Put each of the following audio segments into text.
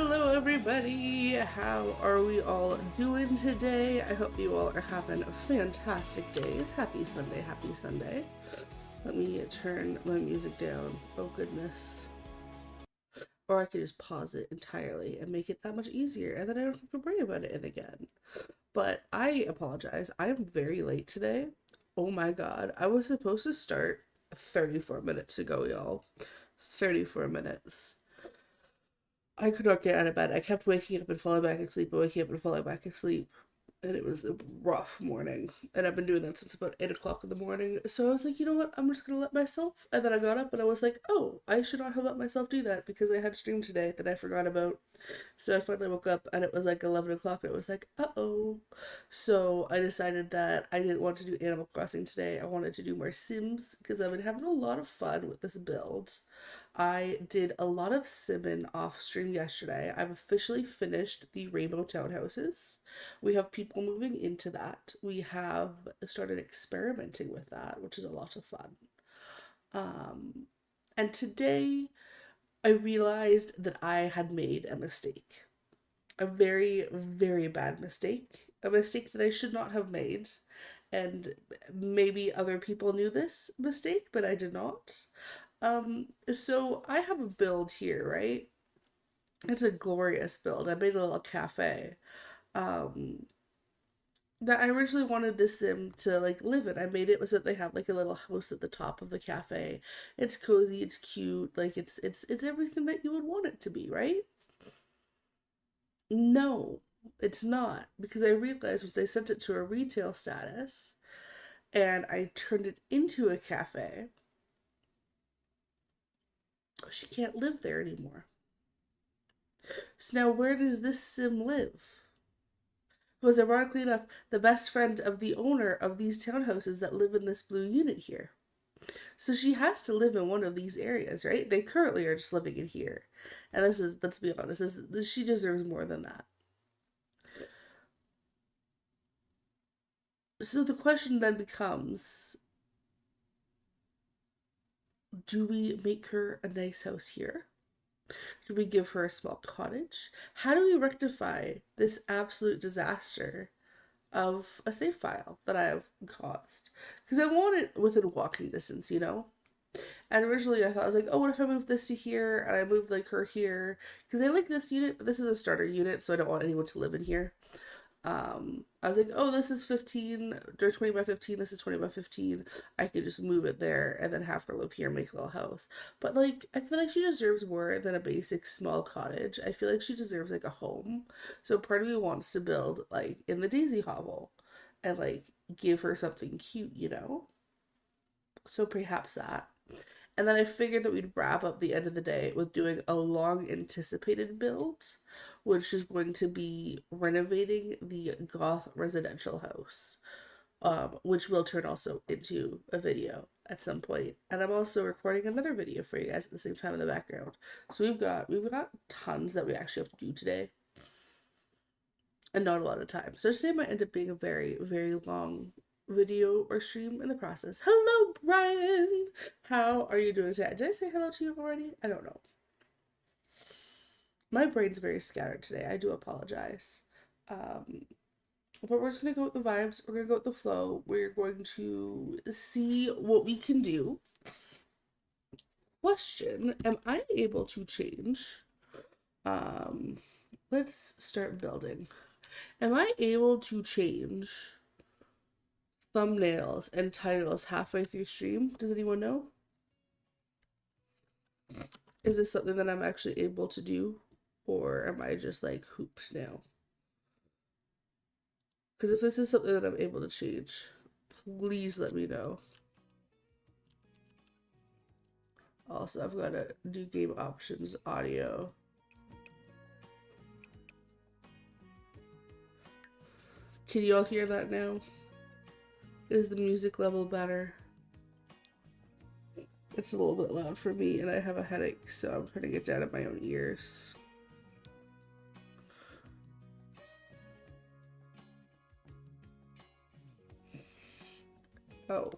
Hello everybody, how are we all doing today? I hope you all are having fantastic days. Happy Sunday, happy Sunday. Let me turn my music down. Oh goodness. Or I could just pause it entirely and make it that much easier and then I don't have to worry about it again. But I apologize, I am very late today. Oh my god, I was supposed to start 34 minutes ago, y'all. 34 minutes. I could not get out of bed. I kept waking up and falling back asleep, and waking up and falling back asleep. And it was a rough morning. And I've been doing that since about 8 o'clock in the morning. So I was like, you know what? I'm just going to let myself. And then I got up and I was like, oh, I should not have let myself do that because I had stream today that I forgot about. So I finally woke up and it was like 11 o'clock and it was like, uh-oh. So I decided that I didn't want to do Animal Crossing today. I wanted to do more Sims because I've been having a lot of fun with this build. I did a lot of simming off stream yesterday. I've officially finished the rainbow townhouses. We have people moving into that. We have started experimenting with that, which is a lot of fun. And today I realized that I had made a mistake. A very, very bad mistake. A mistake that I should not have made. And maybe other people knew this mistake, but I did not. So I have a build here, right? It's a glorious build. I made a little cafe. That I originally wanted this sim to like live in. I made it so that they have like a little house at the top of the cafe. It's cozy, it's cute, like it's everything that you would want it to be, right? No, it's not. Because I realized once I sent it to a retail status and I turned it into a cafe, she can't live there anymore. So now where does this sim live? Was ironically enough the best friend of the owner of these townhouses that live in this blue unit here. So she has to live in one of these areas, right? They currently are just living in here. And this is, let's be honest, she deserves more than that. So the question then becomes, do we make her a nice house here? Do we give her a small cottage? How do we rectify this absolute disaster of a save file that I have caused? Because I want it within walking distance, you know? And originally I thought, I was like, oh, what if I move this to here and I move like her here? Because I like this unit, but this is a starter unit, so I don't want anyone to live in here. I was like, oh, this is 15, or 20 by 15, this is 20 by 15. I could just move it there and then have her live here and make a little house. But like, I feel like she deserves more than a basic small cottage. I feel like she deserves like a home. So part of me wants to build like in the daisy hovel and like give her something cute, you know? So perhaps that. And then I figured that we'd wrap up the end of the day with doing a long anticipated build, which is going to be renovating the goth residential house, which will turn also into a video at some point. And I'm also recording another video for you guys at the same time in the background. So we've got tons that we actually have to do today. And not a lot of time. So today might end up being a very, very long video or stream in the process. Hello, Brian! How are you doing today? Did I say hello to you already? I don't know. My brain's very scattered today. I do apologize. But we're just going to go with the vibes. We're going to go with the flow. We're going to see what we can do. Question, am I able to change? Let's start building. Am I able to change thumbnails and titles halfway through stream? Does anyone know? Is this something that I'm actually able to do? Or am I just like hooped now? Because if this is something that I'm able to change, please let me know. Also, I've got to do game options audio. Can you all hear that now? Is the music level better? It's a little bit loud for me and I have a headache, so I'm trying to get down at my own ears. Oh.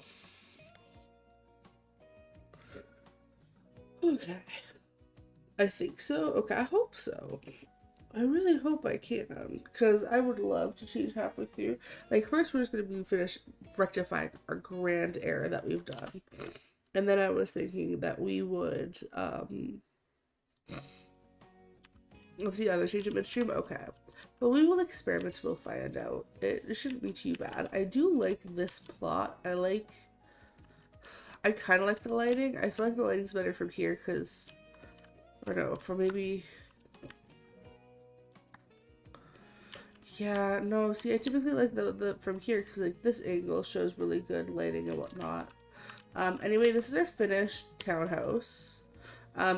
Okay. I think so. Okay, I hope so. I really hope I can, because I would love to change halfway through. Like, first, we're just going to be finished rectifying our grand error that we've done. And then I was thinking that we would, obviously either change it midstream, okay. But we will experiment, we'll find out. It shouldn't be too bad. I do like this plot. I kind of like the lighting. I feel like the lighting's better from here, because, I don't know, for maybe... Yeah, no, see, I typically like the from here, because, like, this angle shows really good lighting and whatnot. Anyway, this is our finished townhouse.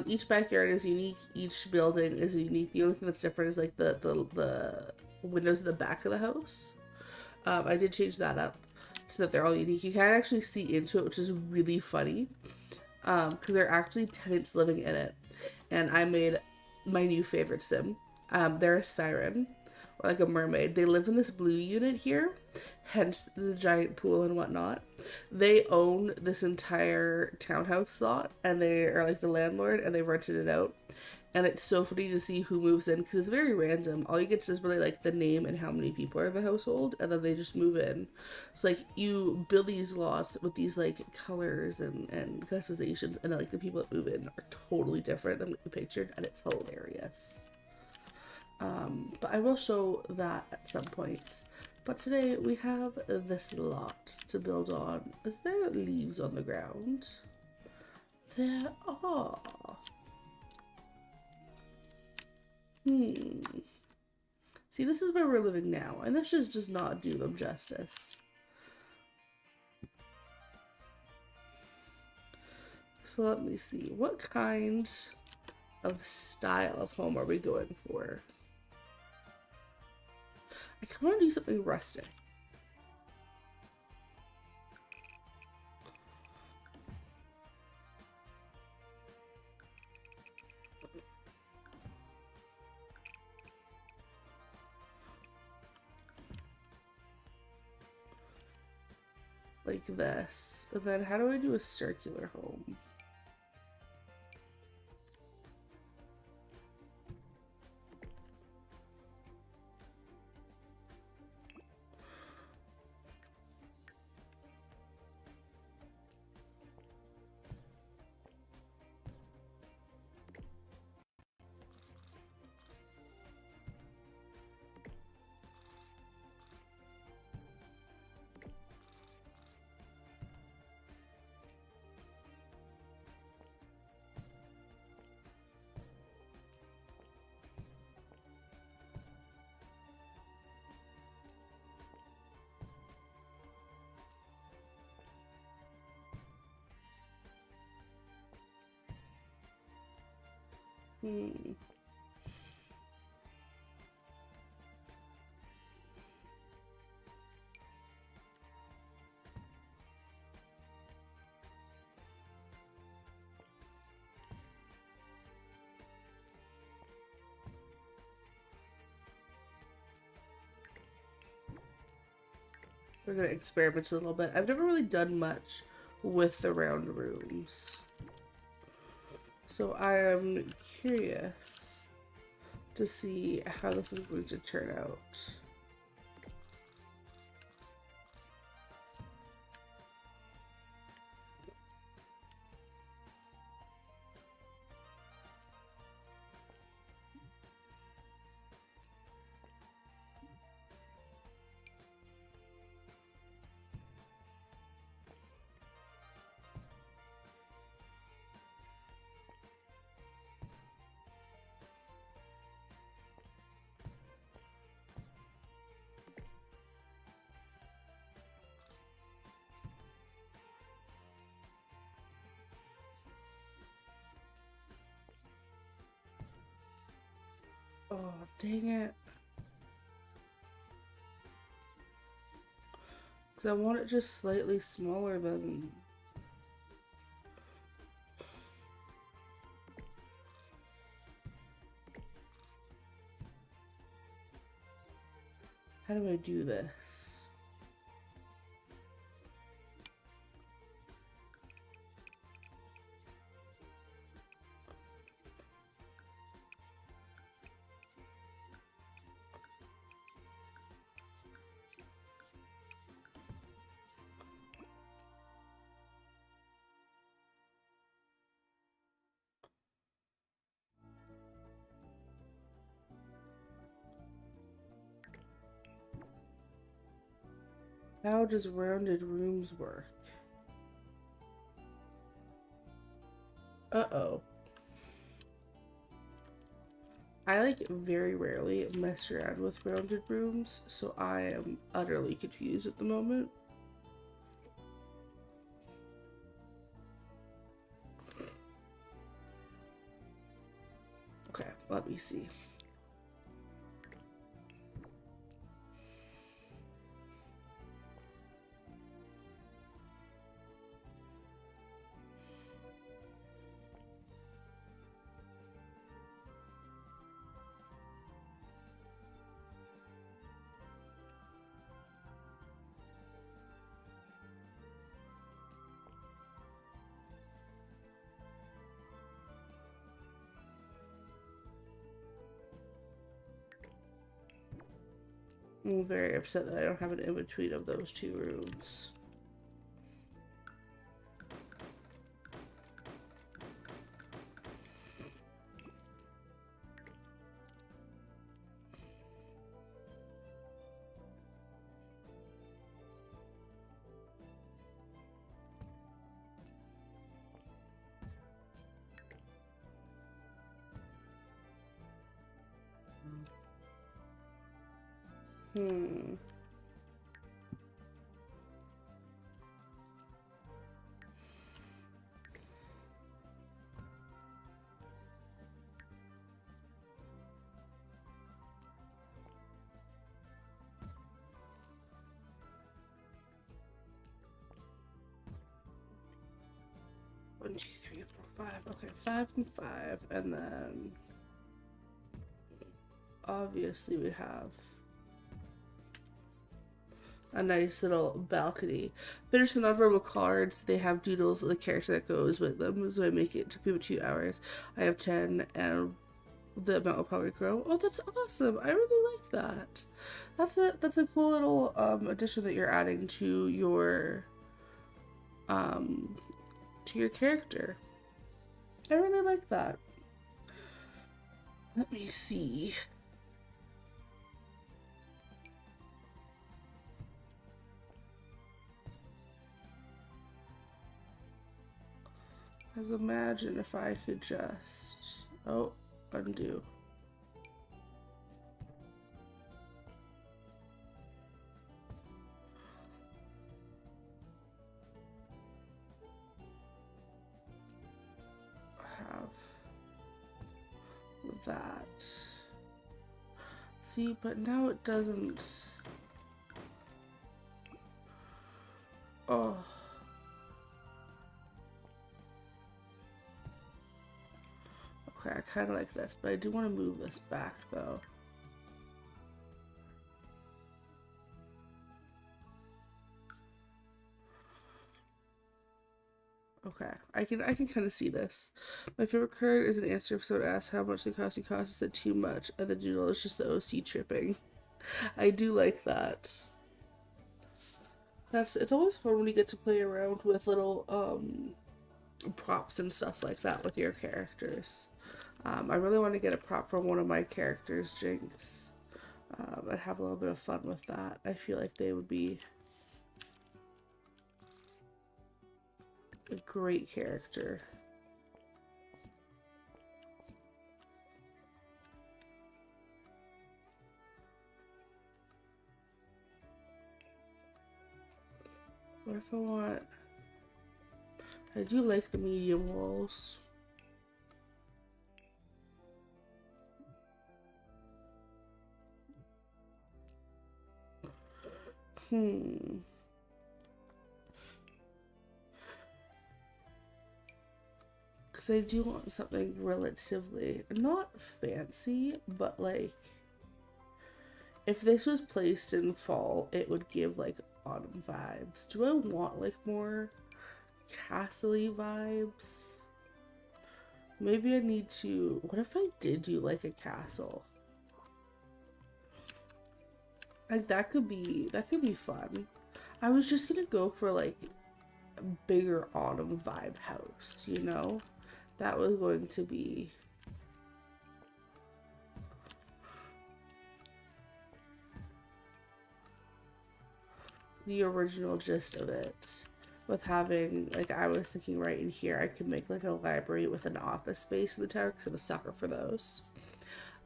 Each backyard is unique. Each building is unique. The only thing that's different is like the windows in the back of the house. I did change that up so that they're all unique. You can actually see into it, which is really funny. Because there are actually tenants living in it. And I made my new favorite sim. They're a siren, or like a mermaid. They live in this blue unit here, hence the giant pool and whatnot. They own this entire townhouse lot, and they are like the landlord, and they rented it out. And it's so funny to see who moves in, because it's very random. All you get is really like the name and how many people are in the household, and then they just move in. So like you build these lots with these like colors and customizations, and then like the people that move in are totally different than what you pictured, and it's hilarious. But I will show that at some point. But today we have this lot to build on. Is there leaves on the ground? There are. See, this is where we're living now, and this just does not do them justice. So let me see. What kind of style of home are we going for? I kind of want to do something rustic. Like this. But then how do I do a circular home? We're gonna experiment a little bit. I've never really done much with the round rooms, so I am curious to see how this is going to turn out. Oh, dang it. Because I want it just slightly smaller than... How do I do this? How does rounded rooms work? Uh-oh. I like very rarely mess around with rounded rooms, so I am utterly confused at the moment. Okay, let me see. I'm very upset that I don't have an in-between of those two rooms. Hmm. One, two, three, four, five. Okay, 5 and 5, and then obviously we have a nice little balcony. Finish the nonverbal cards. They have doodles of the character that goes with them, so I make it took me 2 hours. I have 10, and the amount will probably grow. Oh, that's awesome! I really like that. That's a cool little addition that you're adding to your character. I really like that. Let me see. As imagine if I could just, oh, undo. Have that. See, but now it doesn't. Oh. Okay, I kind of like this, but I do want to move this back though. Okay, I can kind of see this. My favorite card is an answer if someone asks how much the costume costs. I said too much, and the doodle is just the OC tripping. I do like that. It's always fun when you get to play around with little props and stuff like that with your characters. I really want to get a prop from one of my characters, Jinx, and have a little bit of fun with that. I feel like they would be a great character. What if I want... I do like the medium walls. Because I do want something relatively, not fancy, but like, if this was placed in fall, it would give like autumn vibes. Do I want like more castle-y vibes? Maybe I need to, what if I did do like a castle? Like that could be fun. I was just gonna go for like a bigger autumn vibe house, you know? That was going to be the original gist of it. With having, like, I was thinking right in here, I could make like a library with an office space in the tower because I'm a sucker for those.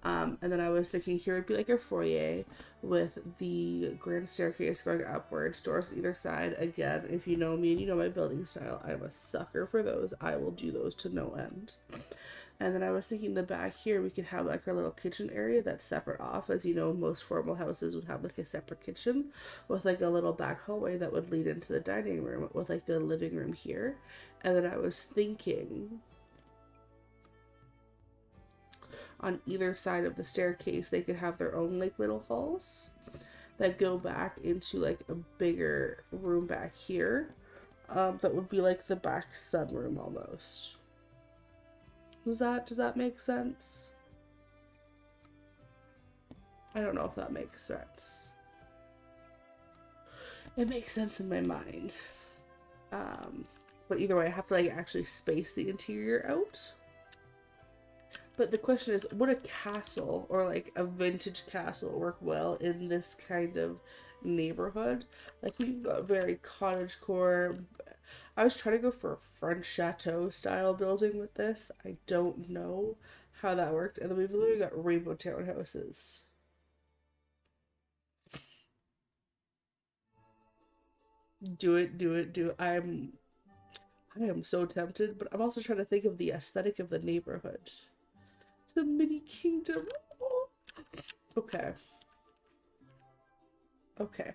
And then I was thinking here would be like a foyer with the grand staircase going upwards, doors on either side. Again, if you know me and you know my building style, I'm a sucker for those. I will do those to no end. And then I was thinking the back here, we could have like our little kitchen area that's separate off. As you know, most formal houses would have like a separate kitchen with like a little back hallway that would lead into the dining room with like the living room here. And then I was thinking on either side of the staircase, they could have their own like little halls that go back into like a bigger room back here. That would be like the back sunroom almost. Does that make sense? I don't know if that makes sense. It makes sense in my mind. But either way, I have to like actually space the interior out. But the question is, would a castle or like a vintage castle work well in this kind of neighborhood? Like we've got very cottagecore. I was trying to go for a French chateau style building with this. I don't know how that worked. And then we've literally got rainbow townhouses. Do it, do it, do it. I am so tempted, but I'm also trying to think of the aesthetic of the neighborhood. It's the mini kingdom. Oh. Okay. Okay.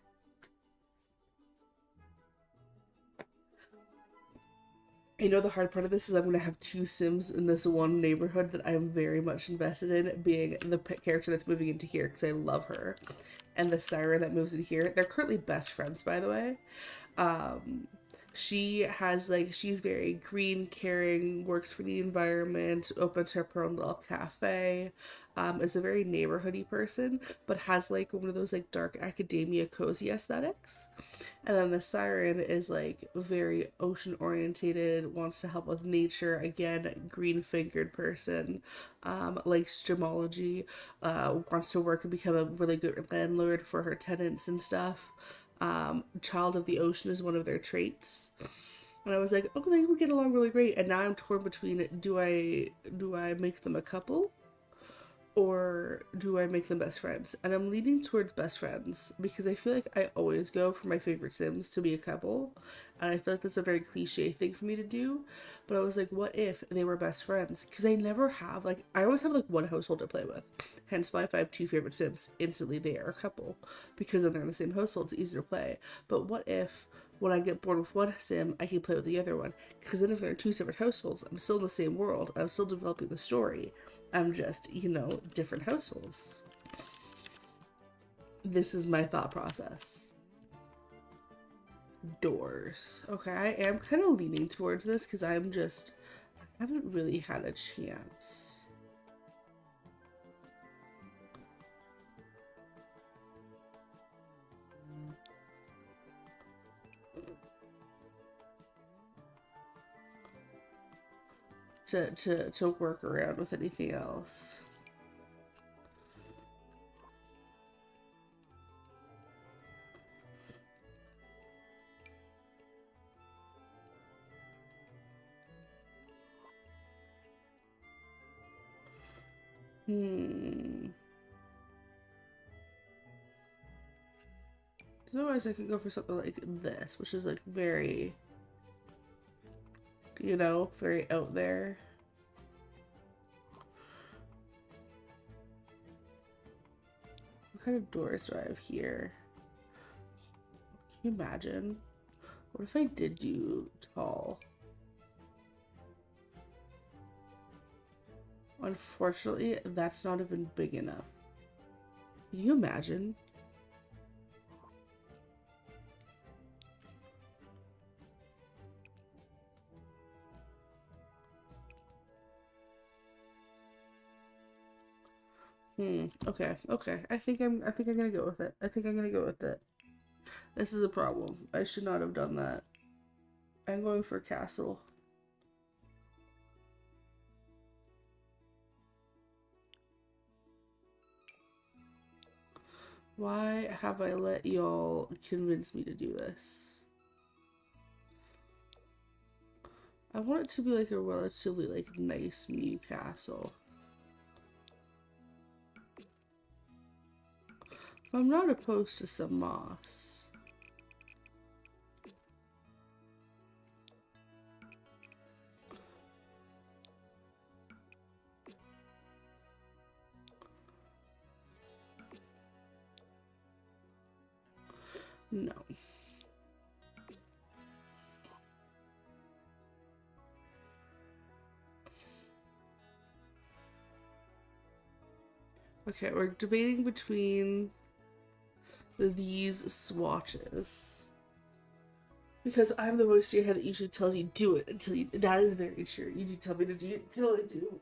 You know, the hard part of this is I'm going to have two Sims in this one neighborhood that I'm very much invested in, being the character that's moving into here because I love her, and the siren that moves in here. They're currently best friends, by the way. She has like, she's very green, caring, works for the environment, opens her own little cafe, is a very neighborhoody person, but has like one of those like dark academia cozy aesthetics. And then the siren is like very ocean orientated, wants to help with nature, again, green fingered person, likes gemology, wants to work and become a really good landlord for her tenants and stuff. Child of the ocean is one of their traits. And I was like, oh, they would get along really great. And now I'm torn between, do I make them a couple or do I make them best friends? And I'm leaning towards best friends because I feel like I always go for my favorite Sims to be a couple. And I feel like that's a very cliche thing for me to do. But I was like, what if they were best friends? Because I never have, like, I always have like one household to play with. Hence why if I have two favorite Sims, instantly they are a couple. Because then they're in the same household, it's easier to play. But what if when I get bored with one Sim, I can play with the other one? Because then if they're in two separate households, I'm still in the same world. I'm still developing the story. I'm just, you know, different households. This is my thought process. Doors. Okay, I am kind of leaning towards this because I haven't really had a chance. To work around with anything else. Otherwise I could go for something like this, which is like very, you know, very out there. What kind of doors do I have here? Can you imagine? What if I did do tall? Unfortunately, that's not even big enough. Can you imagine? Okay, okay. I think I'm gonna go with it. I think I'm gonna go with it. This is a problem. I should not have done that. I'm going for castle. Why have I let y'all convince me to do this? I want it to be like a relatively like nice new castle. I'm not opposed to some moss. No. Okay, we're debating between these swatches. Because I'm the voice in your head that usually tells you do it until you. That is very true. You do tell me to do it until I do.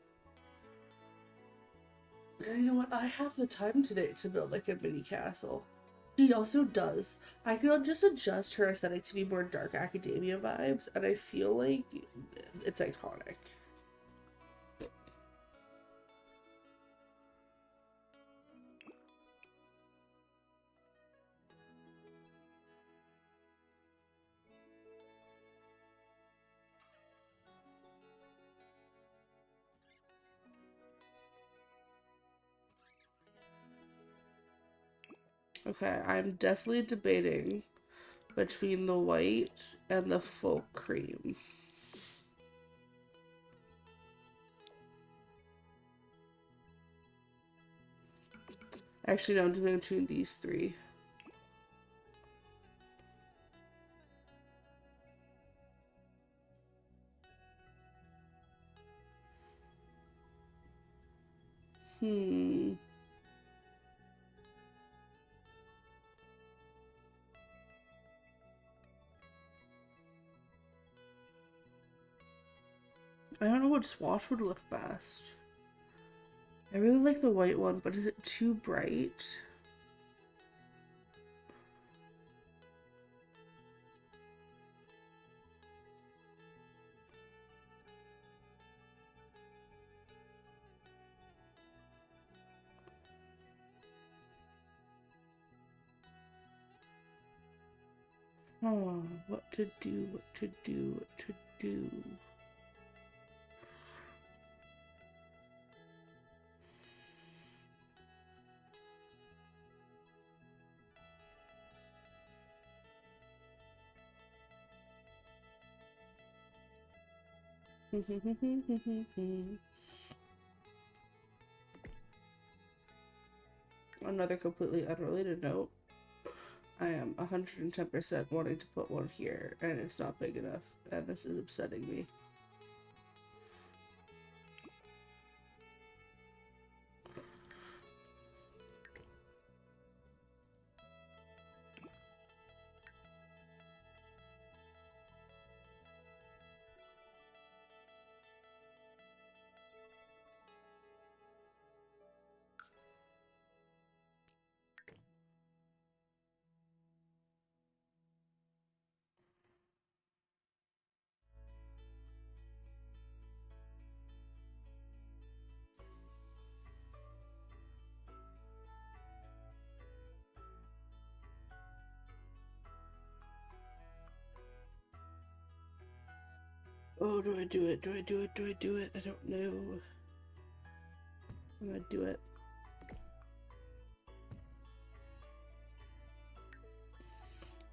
And you know what? I have the time today to build like a mini castle. She also does. I could just adjust her aesthetic to be more dark academia vibes, and I feel like it's iconic. Okay, I'm definitely debating between the white and the full cream. Actually, no, I'm debating between these three. I don't know what swatch would look best. I really like the white one, but is it too bright? Oh, what to do, what to do, what to do. Another completely unrelated note. I am 110% wanting to put one here, and it's not big enough, and this is upsetting me. Oh, do I do it? Do I do it? Do I do it? I don't know. I'm gonna do it.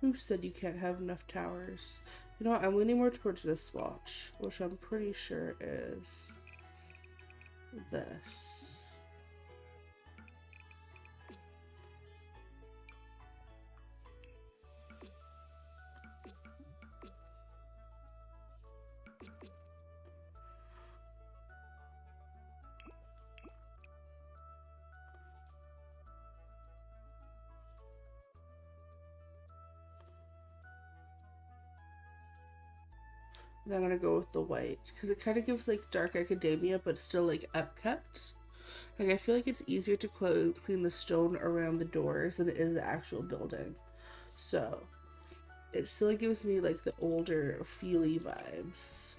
Who said you can't have enough towers? You know what? I'm leaning more towards this swatch, which I'm pretty sure is this. And I'm gonna go with the white because it kind of gives like dark academia, but still like upkept. Like I feel like it's easier to clean the stone around the doors than it is the actual building. So it still gives me like the older feely vibes.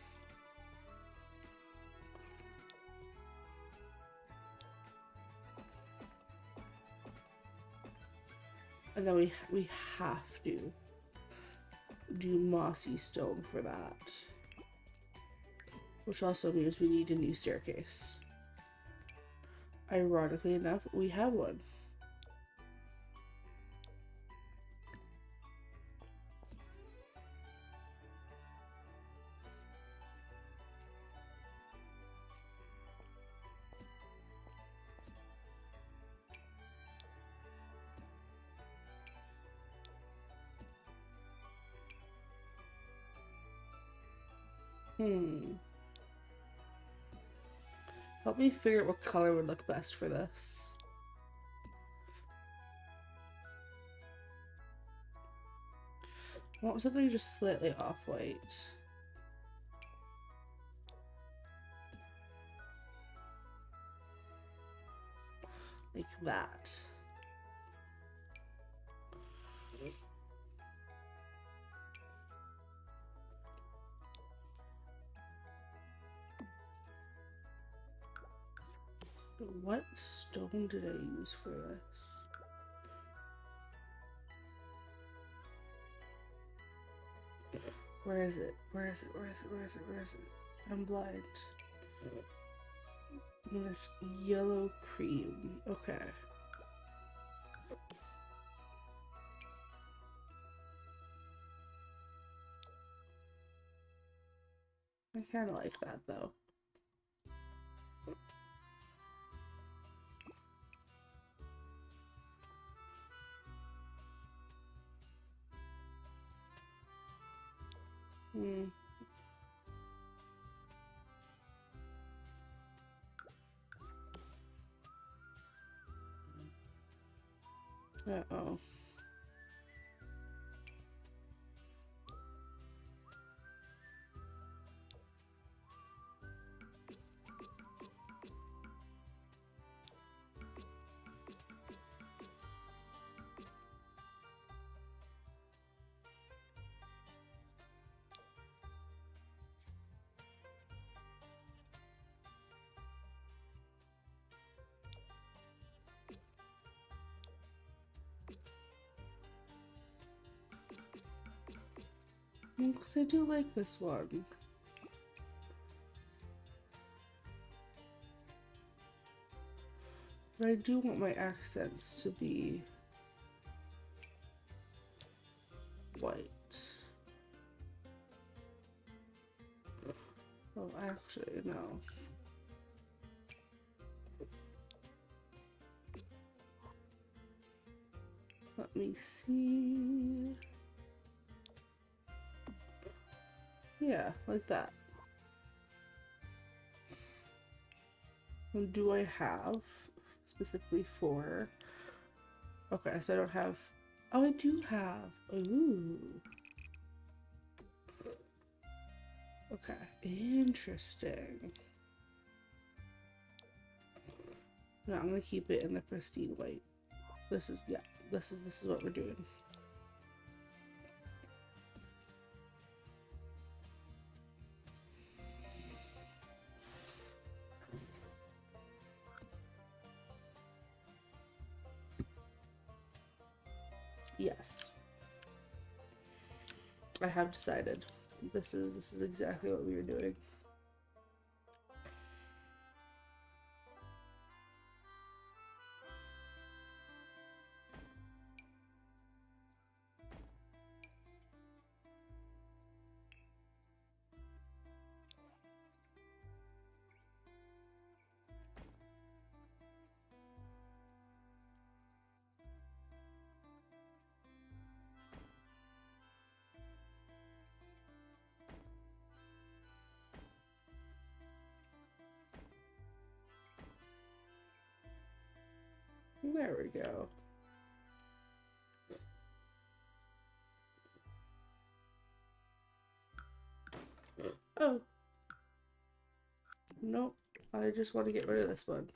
And then we have to do mossy stone for that. Which also means we need a new staircase. Ironically enough, we have one. Help me figure out what color would look best for this. I want something just slightly off-white. Like that. What stone did I use for this? Where is it? Where is it? Where is it? Where is it? Where is it? I'm blind. This yellow cream. Okay. I kind of like that though. Uh-oh. Because I do like this one. But I do want my accents to be white. Oh, actually, no. Let me see. Yeah, like that. And do I have specifically for... Okay, so I don't have... Oh, I do have. Ooh. Okay, interesting. No, I'm gonna keep it in the pristine white. This is, yeah, this is what we're doing. Yes. I have decided. This is exactly what we are doing. There we go. Oh. Nope. I just want to get rid of this one.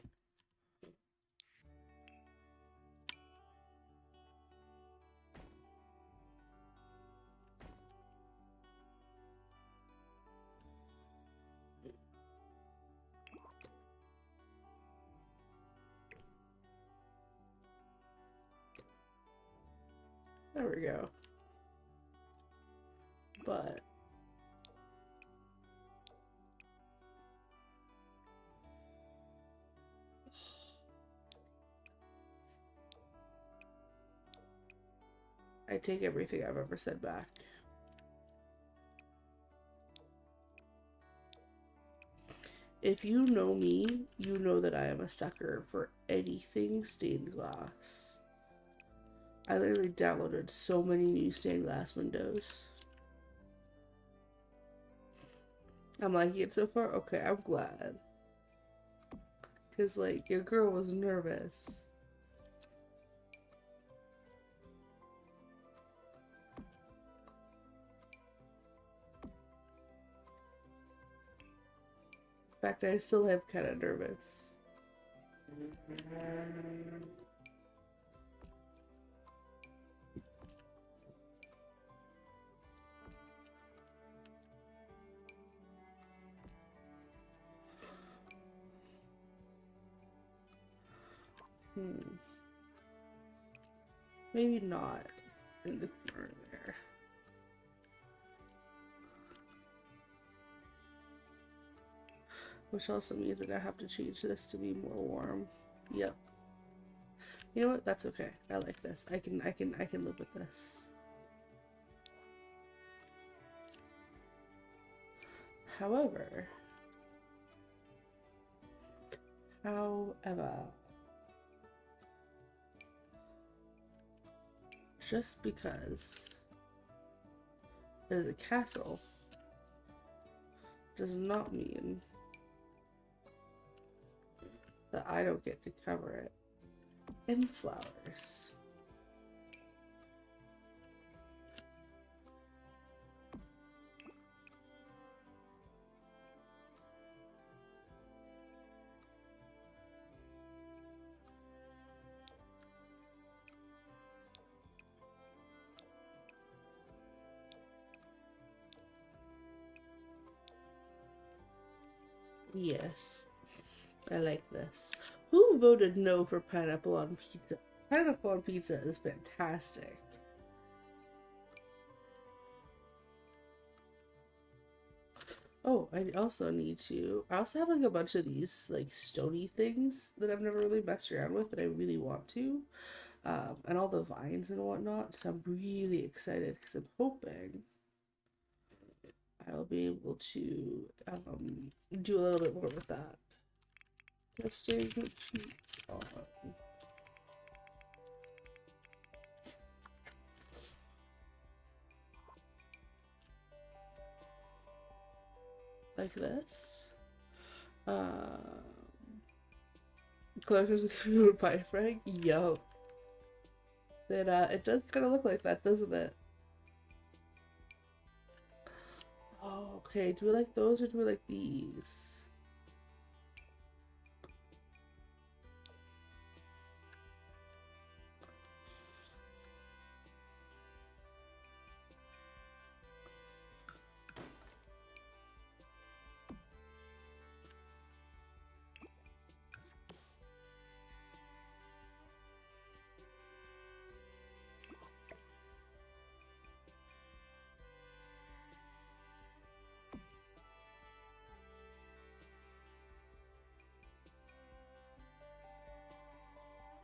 There we go. But I take everything I've ever said back. If you know me, you know that I am a sucker for anything stained glass. I literally downloaded so many new stained glass windows. I'm liking it so far? Okay, I'm glad. Because, like, your girl was nervous. In fact, I still am kind of nervous. Maybe not in the corner there. Which also means that I have to change this to be more warm. Yep. You know what? That's okay. I like this. I can live with this. However, just because it is a castle does not mean that I don't get to cover it in flowers. Yes, I like this. Who voted no for pineapple on pizza? Pineapple on pizza is fantastic. Oh, I also have like a bunch of these like stony things that I've never really messed around with that I really want to. And all the vines and whatnot. So I'm really excited because I'm hoping I'll be able to do a little bit more with that. Testing sheets on. Like this. Collector's food pie frag. Yo. Then it does kind of look like that, doesn't it? Oh, okay. Do we like those or do we like these?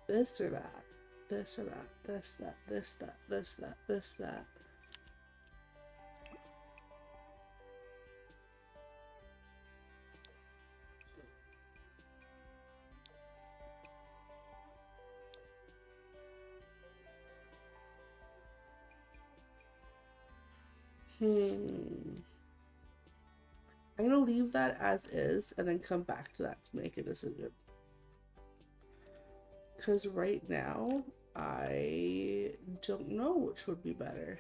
This or that? This or that? This, that, this, that, this, that, this, that. I'm gonna leave that as is and then come back to that to make a decision. Because right now, I don't know which would be better.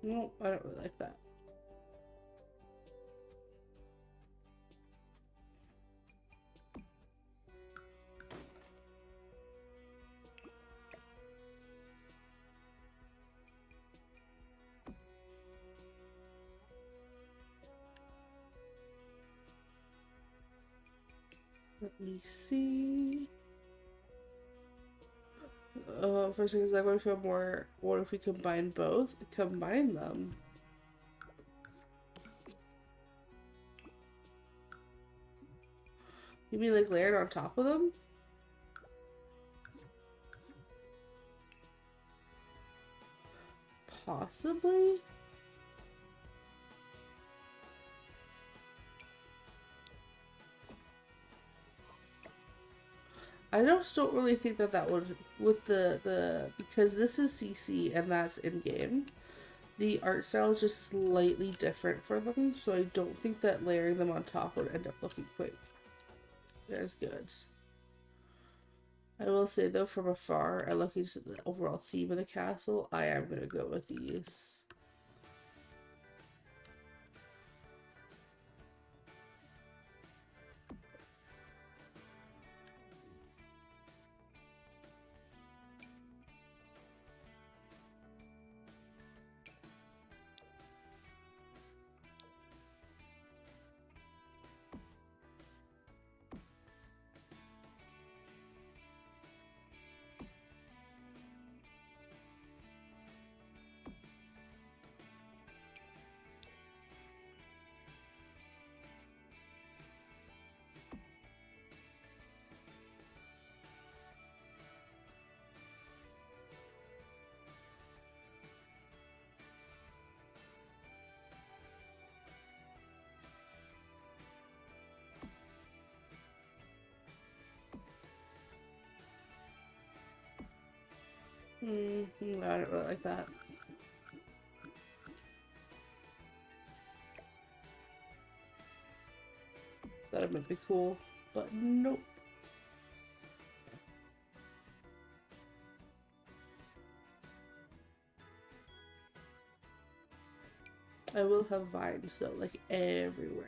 No, I don't really like that. Let me see. First thing is like, what if we combine both? Combine them. You mean like layered on top of them? Possibly? I just don't really think that would, with because this is CC and that's in-game, the art style is just slightly different for them, so I don't think that layering them on top would end up looking quite as good. I will say though, from afar, and looking at the overall theme of the castle, I am going to go with these. I don't really like that. That might be cool, but nope. I will have vines though, like everywhere.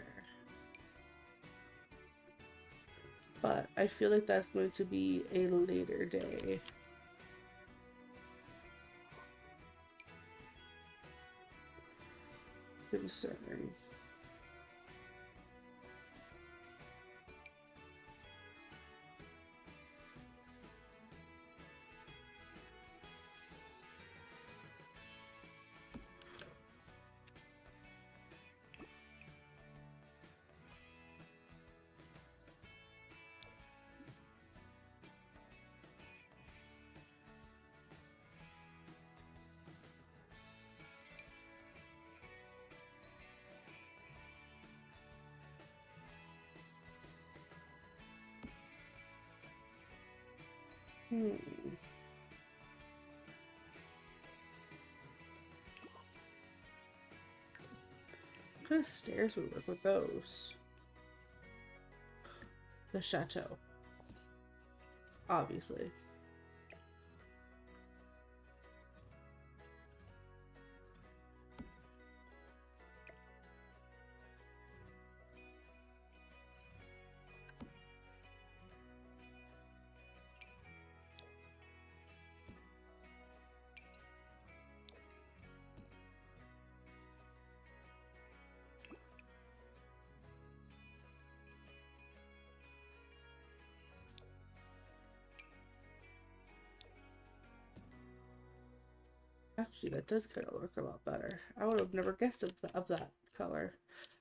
But I feel like that's going to be a later day. Concern. What kind of stairs would work with those? The chateau. Obviously. Actually, that does kind of look a lot better. I would have never guessed of that color.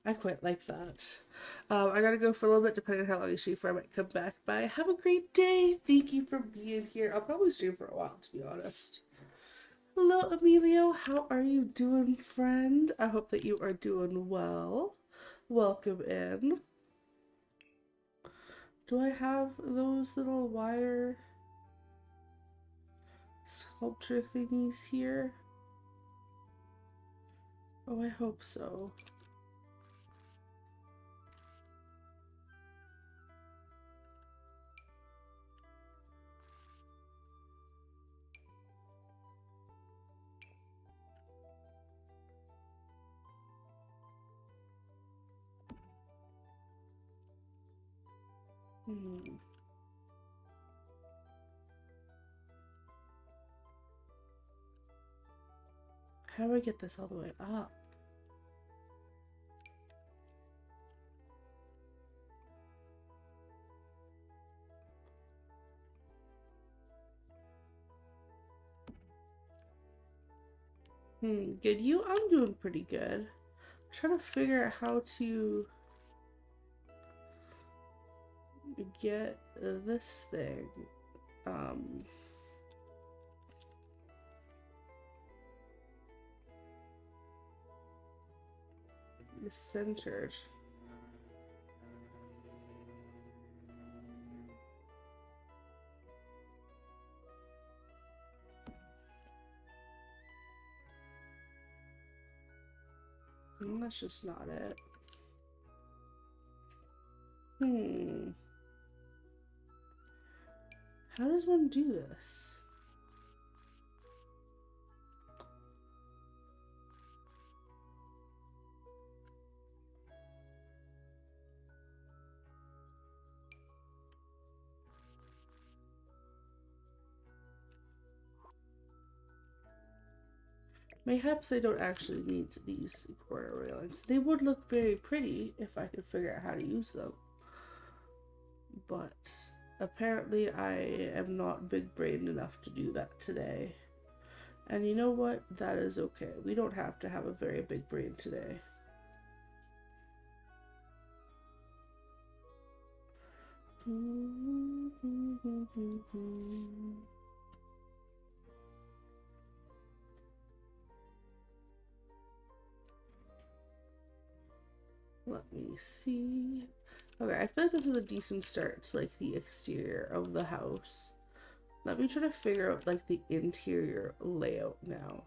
I quite like that. I gotta go for a little bit, depending on how long you stream for. I might come back by. Have a great day. Thank you for being here. I'll probably stream for a while, to be honest. Hello, Emilio. How are you doing, friend? I hope that you are doing well. Welcome in. Do I have those little wire sculpture thingies here? Oh, I hope so. Hmm. How do I get this all the way up? Good. I'm doing pretty good. I'm trying to figure out how to get this thing. Centered. That's just not it. How does one do this? Mayhaps I don't actually need these corner railings. They would look very pretty if I could figure out how to use them. But apparently I am not big-brained enough to do that today. And you know what? That is okay. We don't have to have a very big brain today. Let me see. Okay, I feel like this is a decent start to like the exterior of the house. Let me try to figure out like the interior layout now.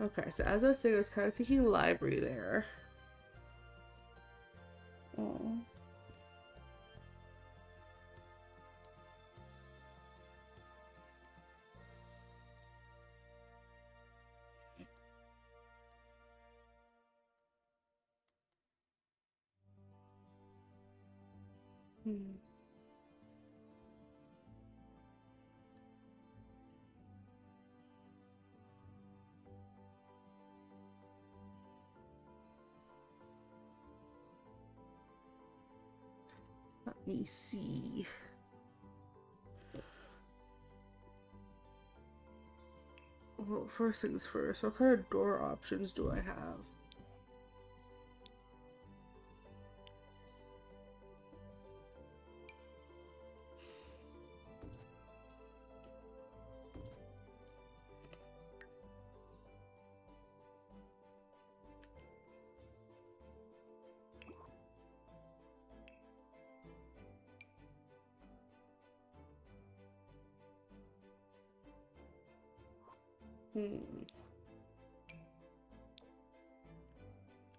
Okay, so as I was saying, I was kind of thinking library there. Oh. Let me see. Well, first things first, what kind of door options do I have?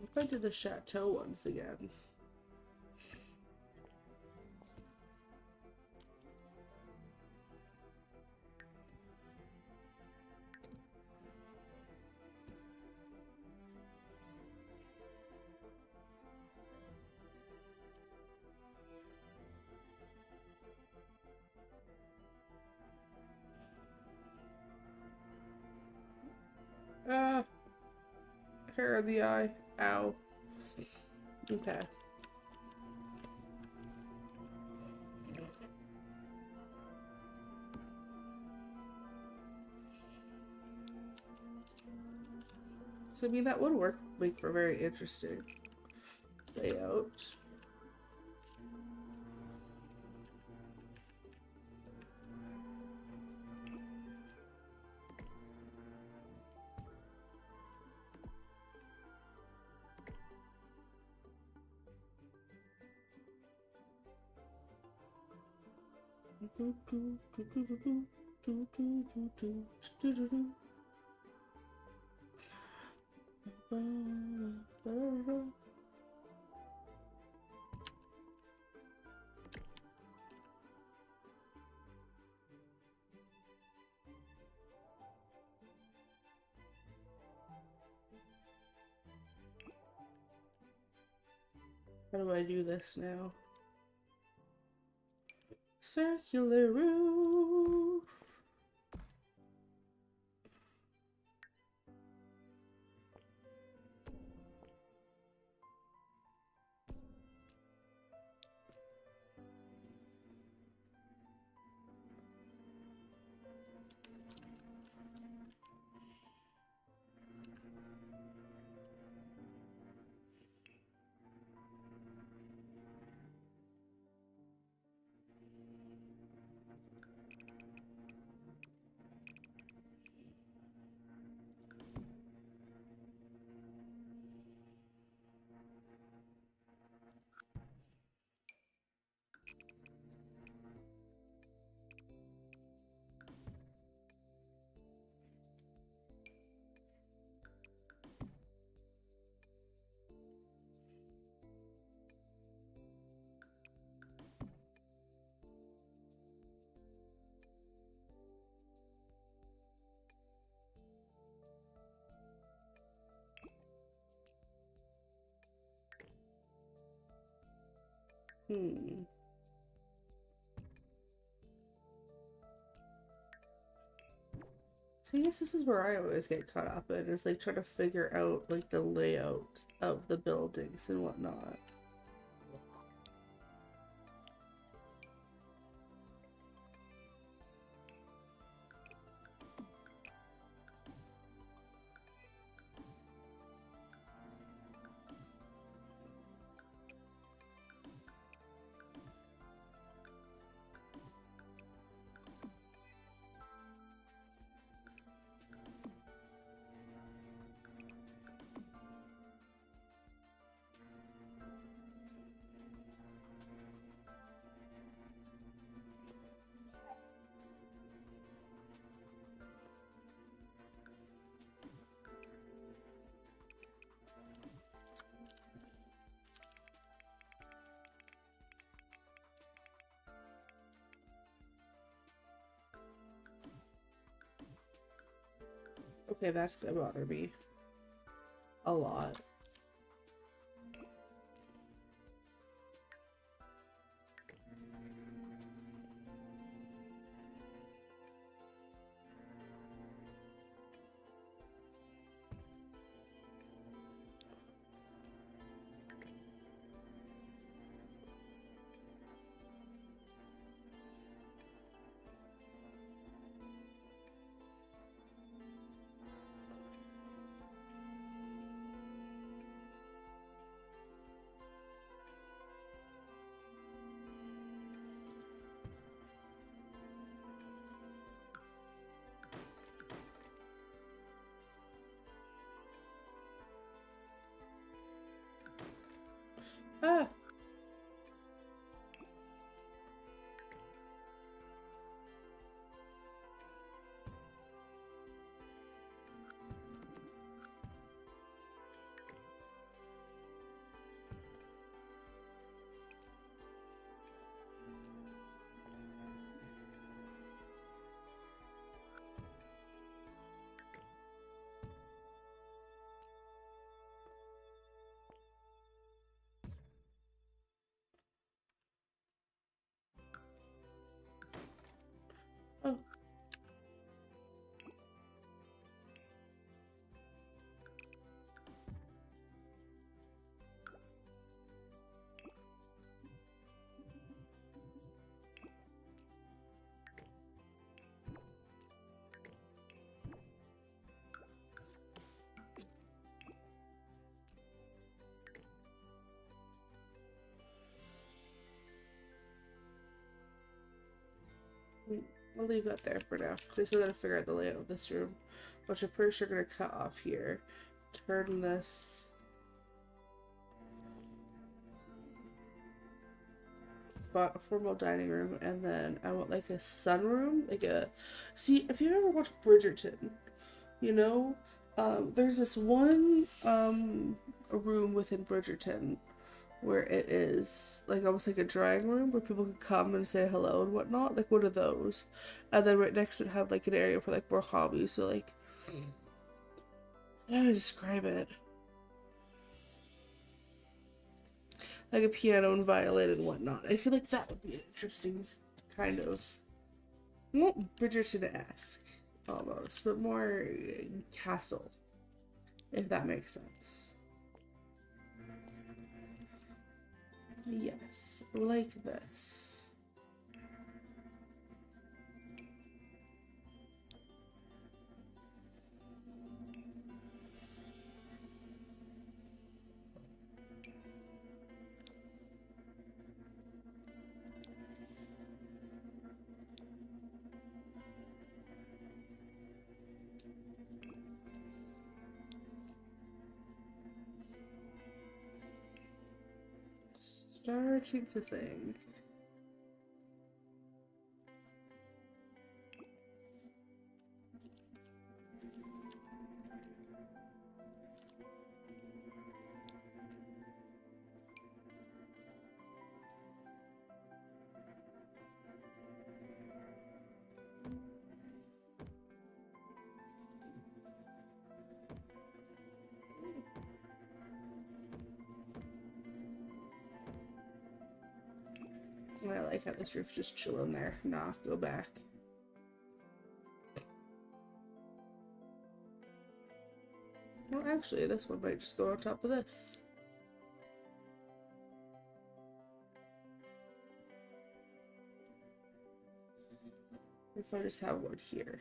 If I do the chateau ones again. Hair of the eye. Ow. Okay. So I mean that would make for a very interesting layout. How do I do this now? Circular roof. Hmm. So I guess this is where I always get caught up in, is like trying to figure out like the layout of the buildings and whatnot. Okay, that's gonna bother me a lot. Ah! Oh. I'll leave that there for now, because I still gotta figure out the layout of this room. Which I'm pretty sure I'm gonna cut off here. Turn this formal dining room, and then I want like a sunroom, like a. See, if you ever watched Bridgerton, you know, there's this one a room within Bridgerton where it is like almost like a drawing room where people can come and say hello and whatnot, like one of those. And then right next to it have like an area for like more hobbies. So like, how do I describe it? like a piano and violin and whatnot. I feel like that would be an interesting kind of, not Bridgerton-esque almost, but more castle, if that makes sense. Yes, like this. Starting to think. I like how this roof's just chilling there. Nah, go back. Well, actually, this one might just go on top of this. If I just have one here.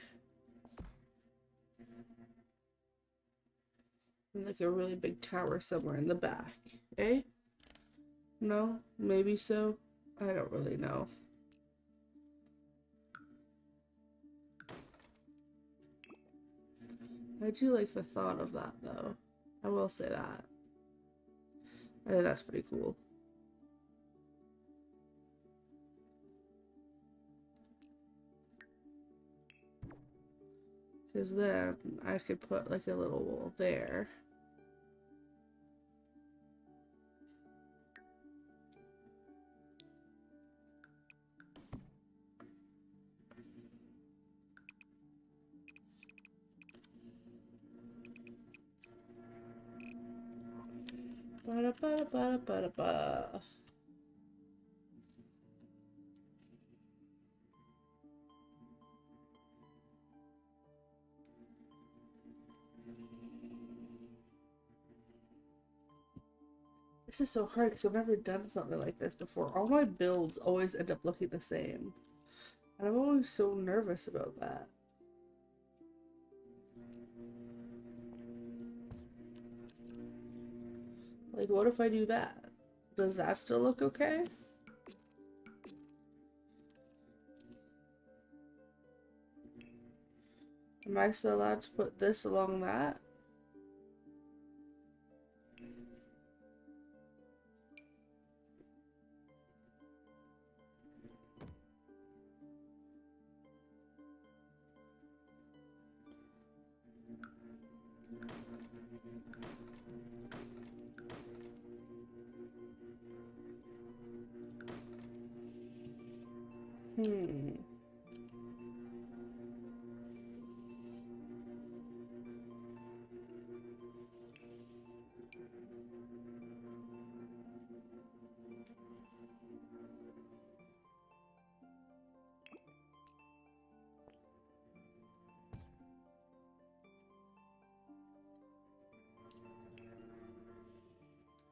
And like a really big tower somewhere in the back. Eh? No? Maybe so? I don't really know. I do like the thought of that, though. I will say that. I think that's pretty cool. Because then I could put like a little wall there. Ba-da-ba-da-ba-da-ba-da-ba. This is so hard because I've never done something like this before. All my builds always end up looking the same. And I'm always so nervous about that. Like, what if I do that? Does that still look okay? Am I still allowed to put this along that?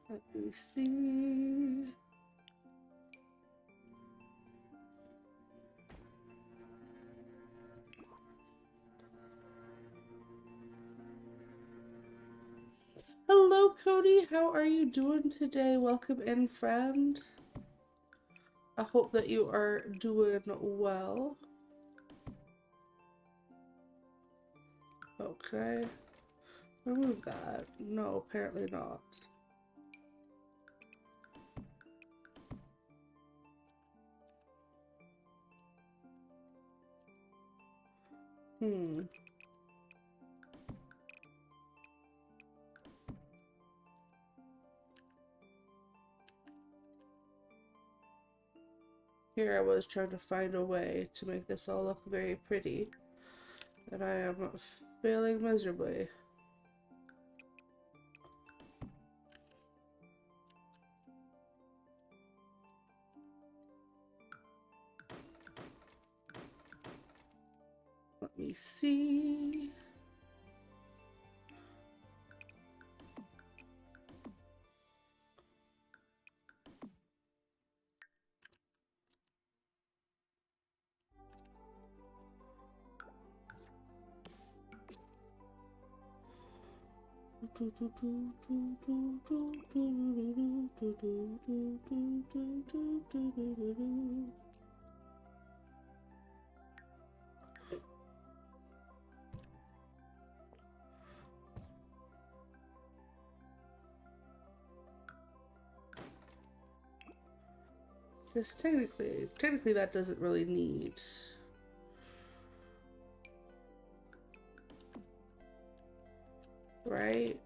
Let me see. Hello, Cody. How are you doing today? Welcome in, friend. I hope that you are doing well. Okay. Remove that. No, apparently not. Here I was trying to find a way to make this all look very pretty, and I am failing miserably. see. Because technically that doesn't really need. Right?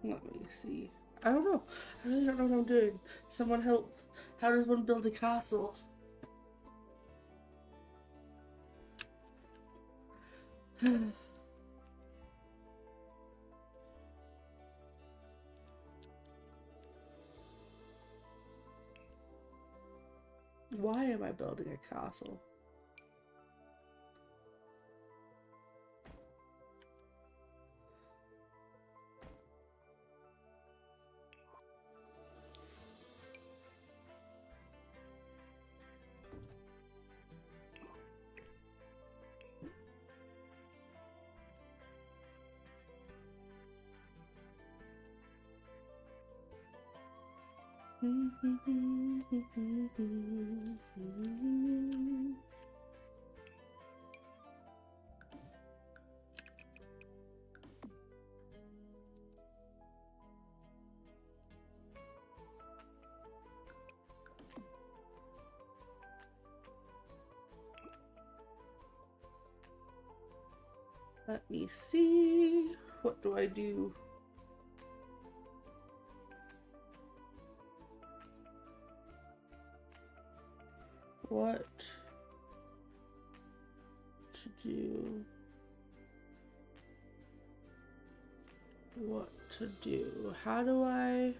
Let me see. I don't know. I really don't know what I'm doing. Someone help. How does one build a castle? Why am I building a castle? Let me see. What do I do? What to do? What to do? How do I?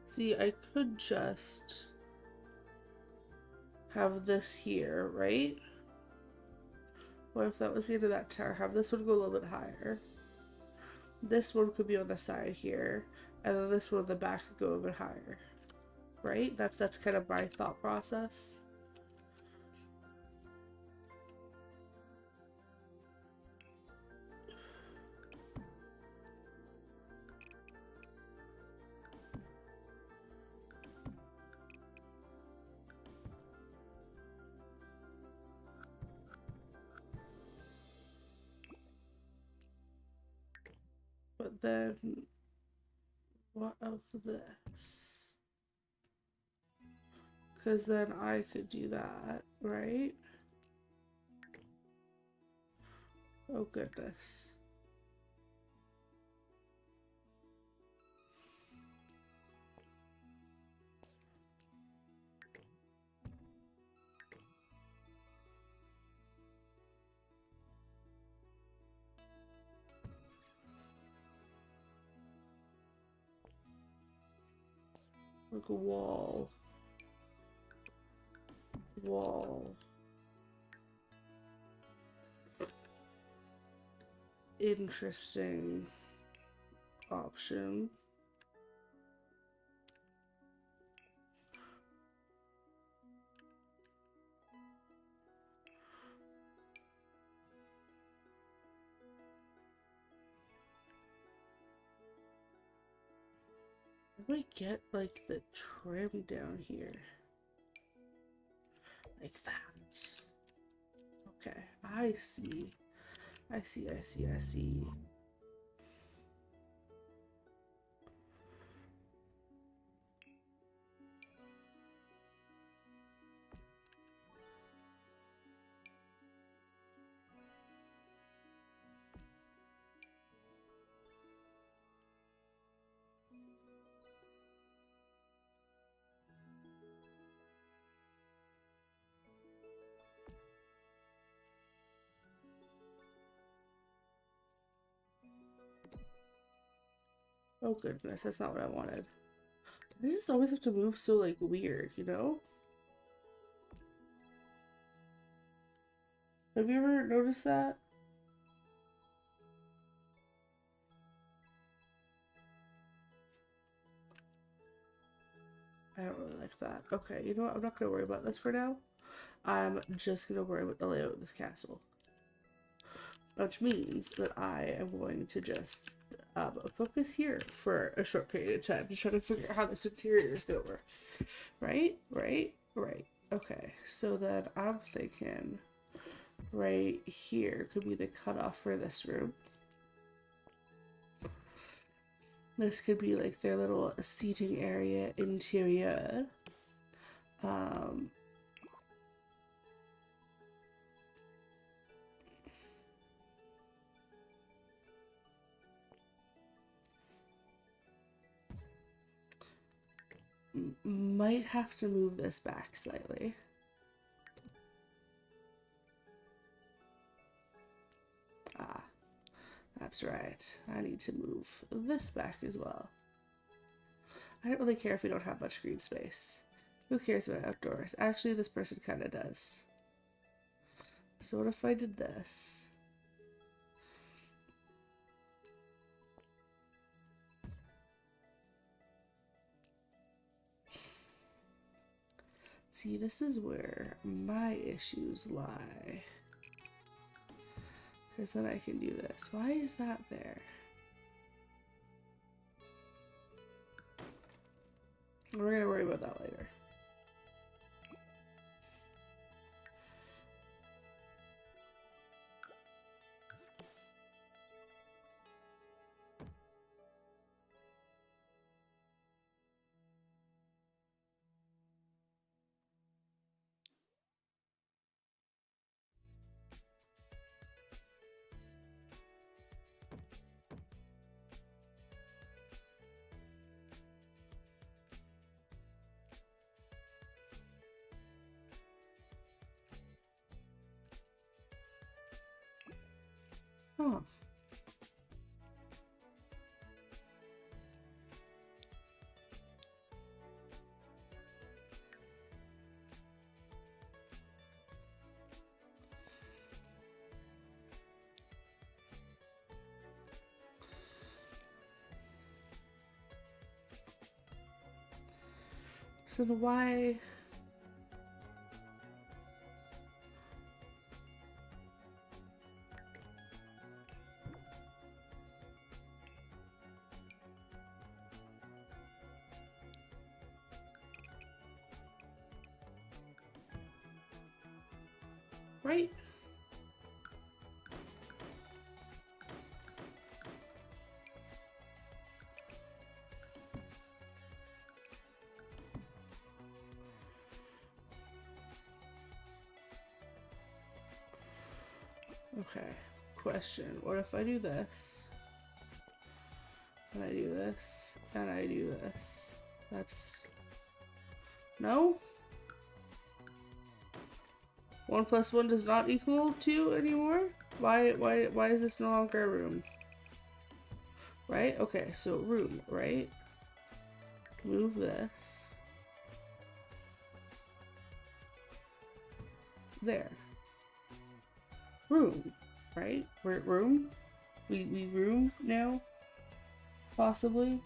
See, I could just have this here, right? What if that was the end of that tower? Have this one go a little bit higher. This one could be on the side here, and then this one on the back could go a bit higher, right? That's kind of my thought process. But then, what of this? Because then I could do that, right? Oh goodness. Like a wall. Wall. Interesting option. How do I get like the trim down here? Like that. Okay, I see. I see, I see, I see. Oh goodness, that's not what I wanted. I just always have to move so like weird, you know? Have you ever noticed that? I don't really like that. Okay, you know what? I'm not gonna worry about this for now. I'm just gonna worry about the layout of this castle. Which means that I am going to just focus here for a short period of time to try to figure out how this interior is gonna work. Right? Right? Right. Okay, so then I'm thinking right here could be the cutoff for this room. This could be like their little seating area interior. Might have to move this back slightly. Ah, that's right. I need to move this back as well. I don't really care if we don't have much green space. Who cares about outdoors? Actually, this person kind of does. So what if I did this? See, this is where my issues lie. Because then I can do this. Why is that there? We're gonna worry about that later. Huh. So why? Right? Okay. Question. What if I do this? And I do this. And I do this. That's... No? 1 plus 1 does not equal 2 anymore? Why is this no longer a room? Right? Okay, so room, right? Move this. There. Room, right? We're at room? We room now? Possibly?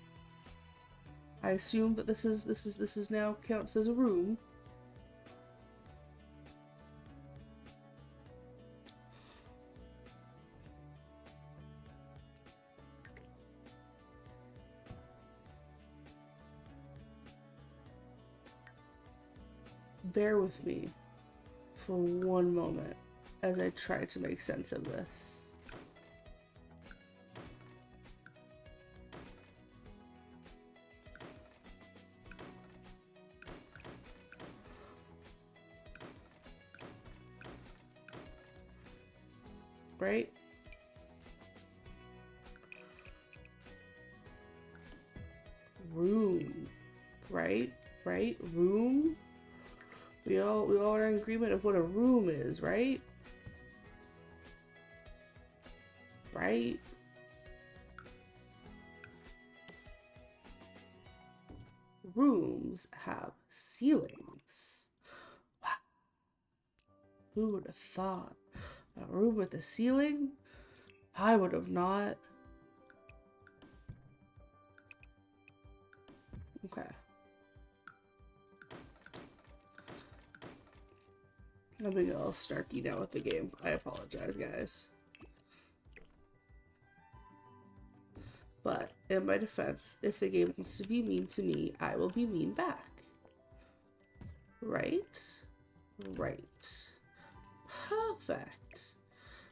I assume that this is now counts as a room. Bear with me for one moment as I try to make sense of this. Right? Room. Right? Right? Room? We all are in agreement of what a room is, right? Right? rooms have ceilings. Wow, who would have thought? A room with a ceiling? I would have not. Okay. I'm being a little snarky now with the game. I apologize, guys. But in my defense, if the game wants to be mean to me, I will be mean back. Right? Right. Perfect.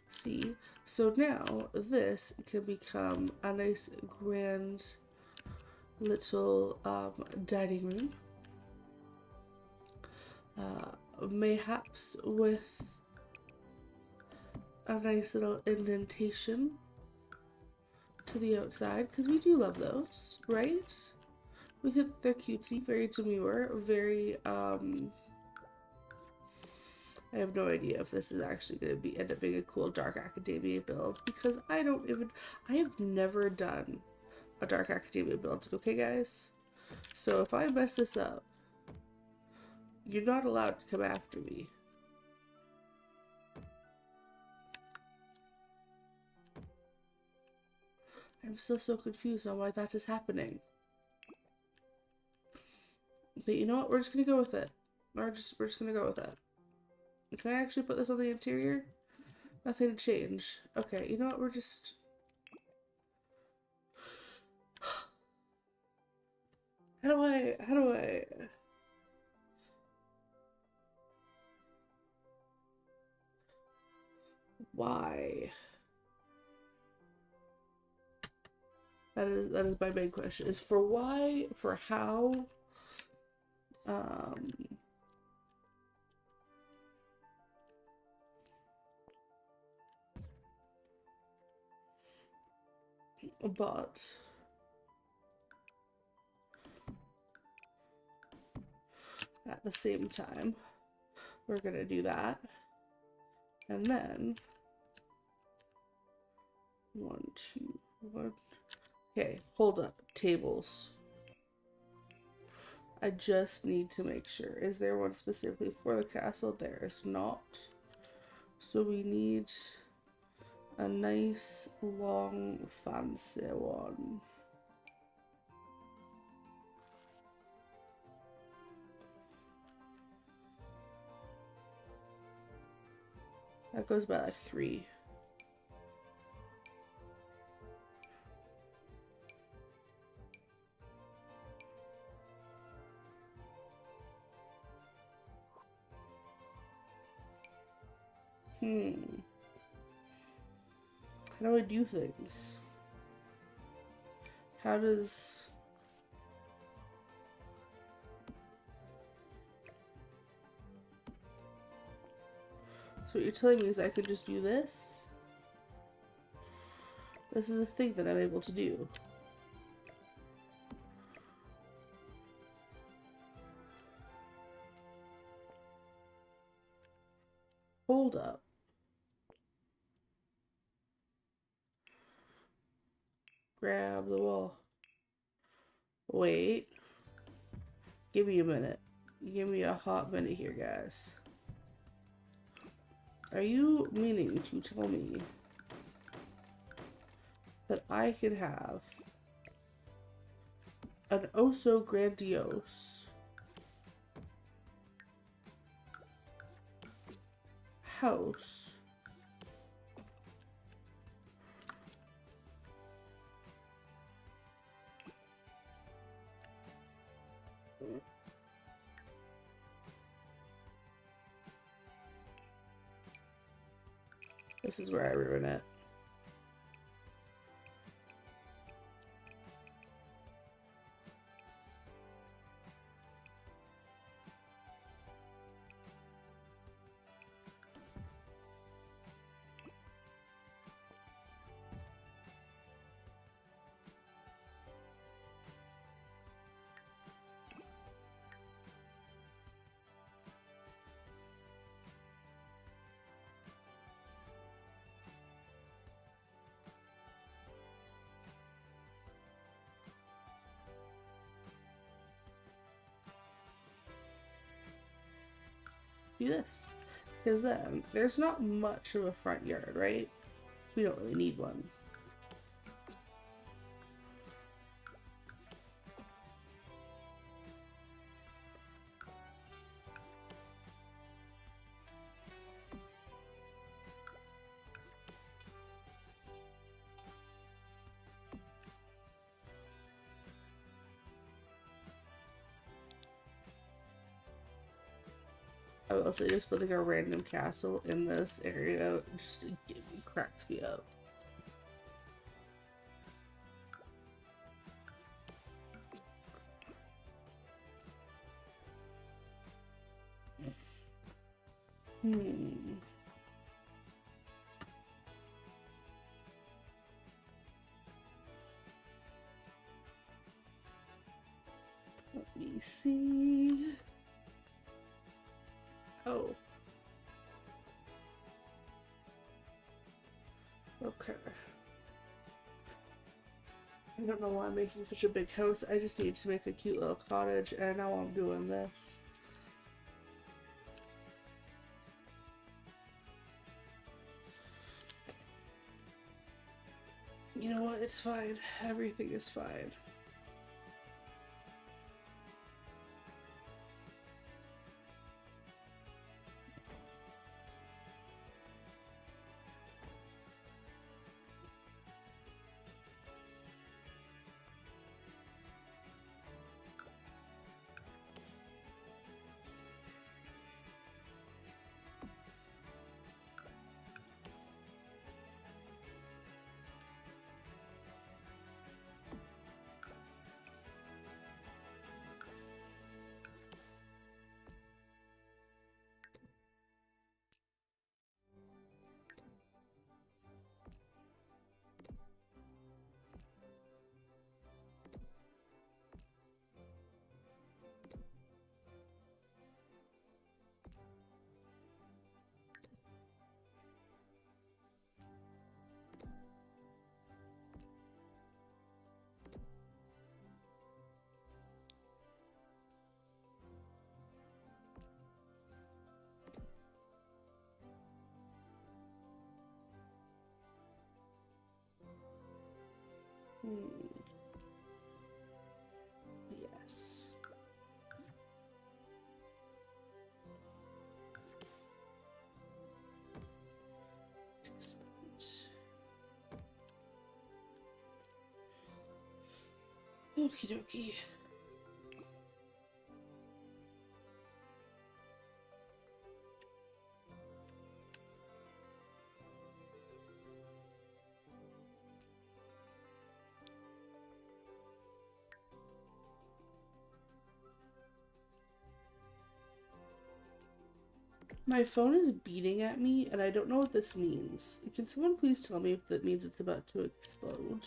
See? So now this can become a nice grand little dining room. Mayhaps with a nice little indentation to the outside, because we do love those, right? We think they're cutesy, very demure, very I have no idea if this is actually going to be end up being a cool Dark Academia build, because I have never done a Dark Academia build, okay guys? So if I mess this up, you're not allowed to come after me. I'm still so confused on why that is happening. But you know what? We're just gonna go with it. We're just gonna go with it. Can I actually put this on the interior? Nothing to change. Okay, you know what? We're just... How do I... Why? That is my main question. Is for why, for how, but at the same time, we're gonna do that. And then 1, 2, 1. Okay, hold up. Tables. I just need to make sure. Is there one specifically for the castle? There is not. So we need a nice, long, fancy one. That goes by like 3. How do I do things? How does... So what you're telling me is I could just do this? This is a thing that I'm able to do. Hold up. Grab the wall. Wait. Give me a minute. Give me a hot minute here, guys. Are you meaning to tell me that I could have an oh so grandiose house This is where I ruin it. do this. Because then there's not much of a front yard, right? We don't really need one. I will say just putting a random castle in this area just cracks me up. Let me see. Oh. Okay. I don't know why I'm making such a big house. I just need to make a cute little cottage, and now I'm doing this. You know what? It's fine. Everything is fine. Yes. Excellent. Okie dokie. My phone is beeping at me, and I don't know what this means. Can someone please tell me if that means it's about to explode?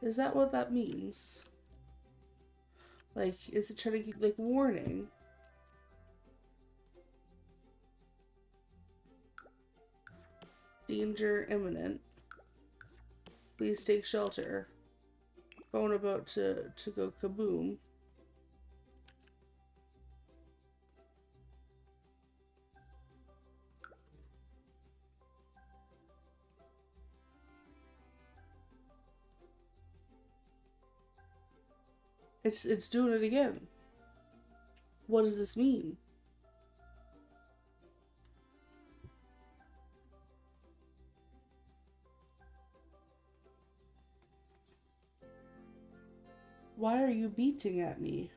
Is that what that means? Like, is it trying to keep, like, warning? Danger imminent. Please take shelter. Phone about to go kaboom. It's doing it again. What does this mean? Why are you beating at me?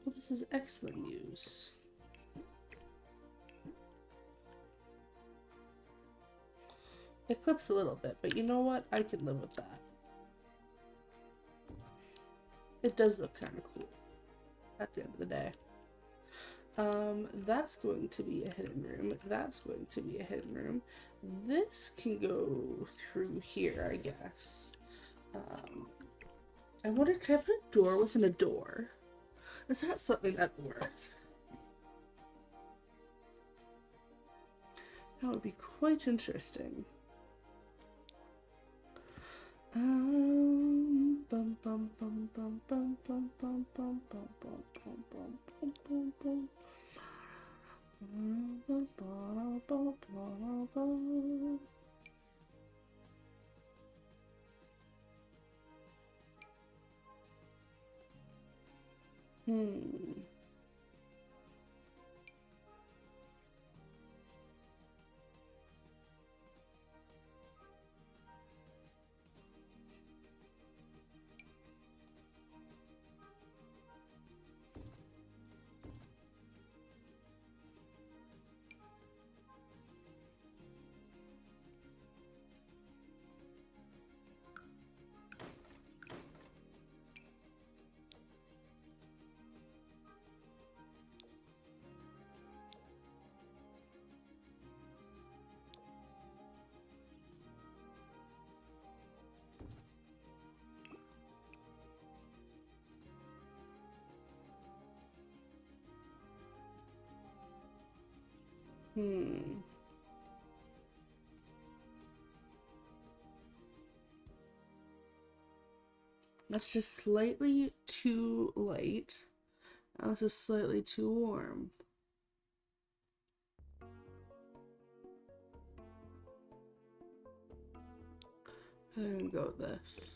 Well, this is excellent news. It clips a little bit, but you know what? I can live with that. It does look kind of cool at the end of the day. That's going to be a hidden room. That's going to be a hidden room. This can go through here, I guess. I wonder, can I put a door within a door? Is that something that would work? That would be quite interesting. Bum bum bum bum bum bum bum bum bum bum bum bum bum bum bum. That's just slightly too light. And this is slightly too warm. I'm gonna go with this.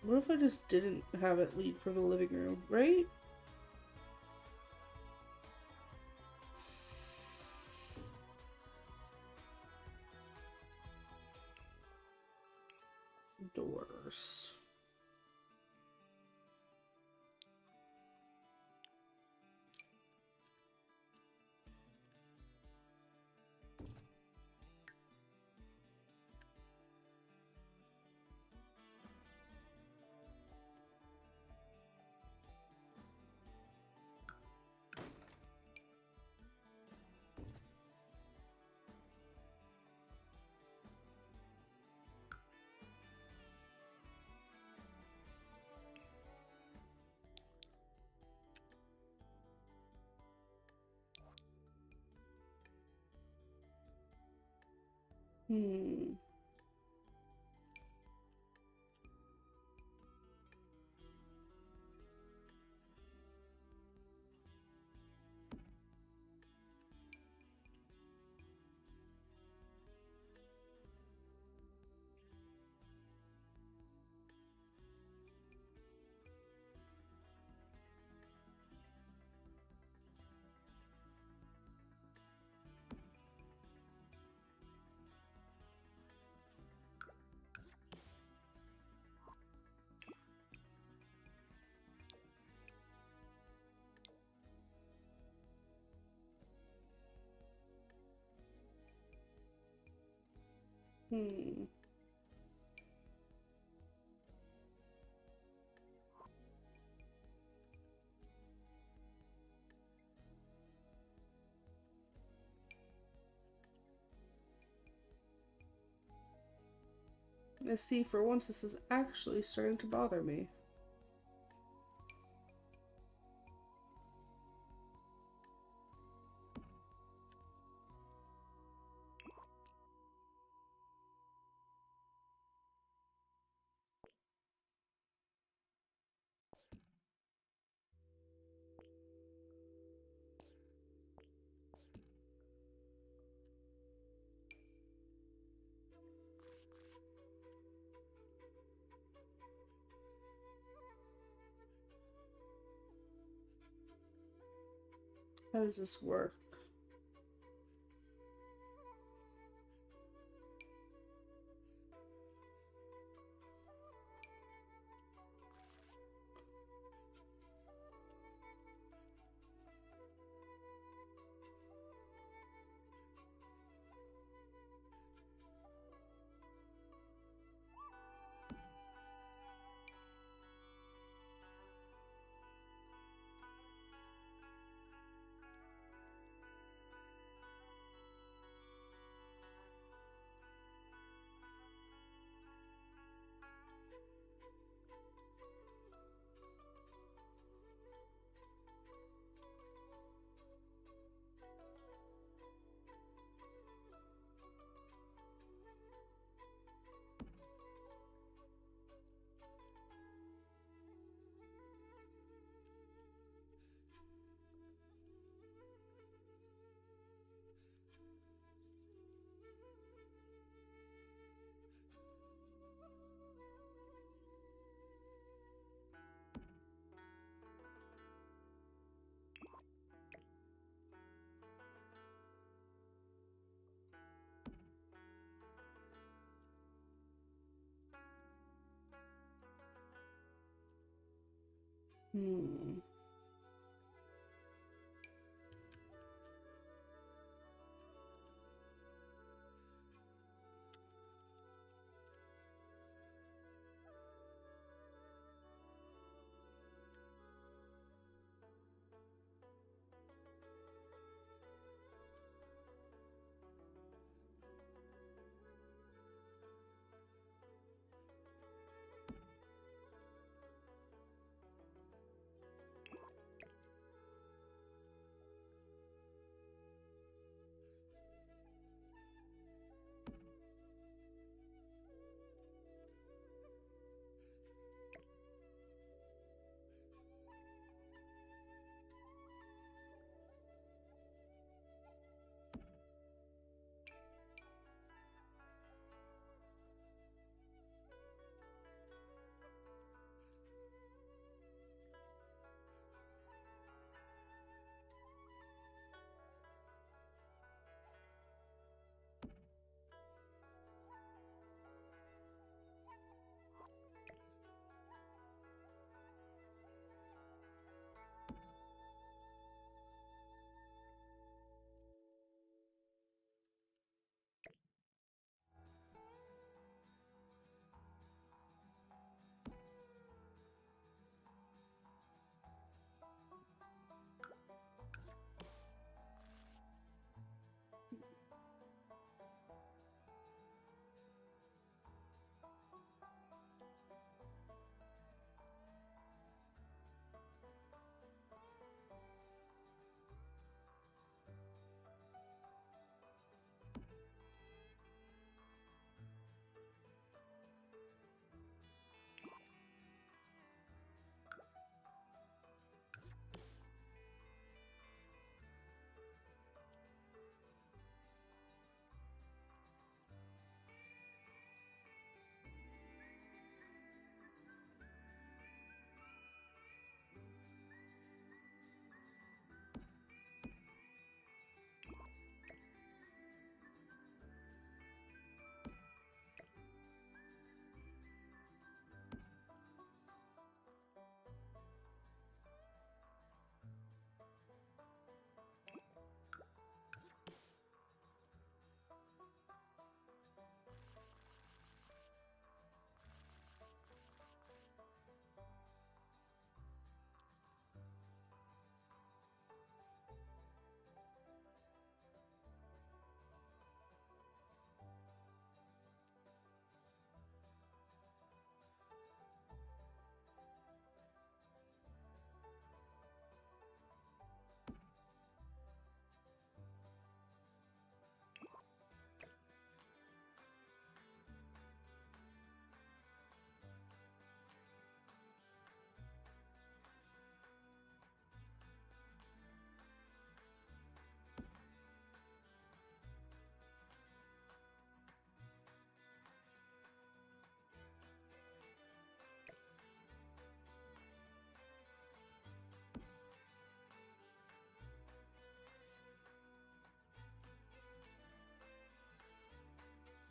What if I just didn't have it lead for the living room, right? Doors. Hmm. Hmm. Let's see, for once this is actually starting to bother me. How does this work? Hmm.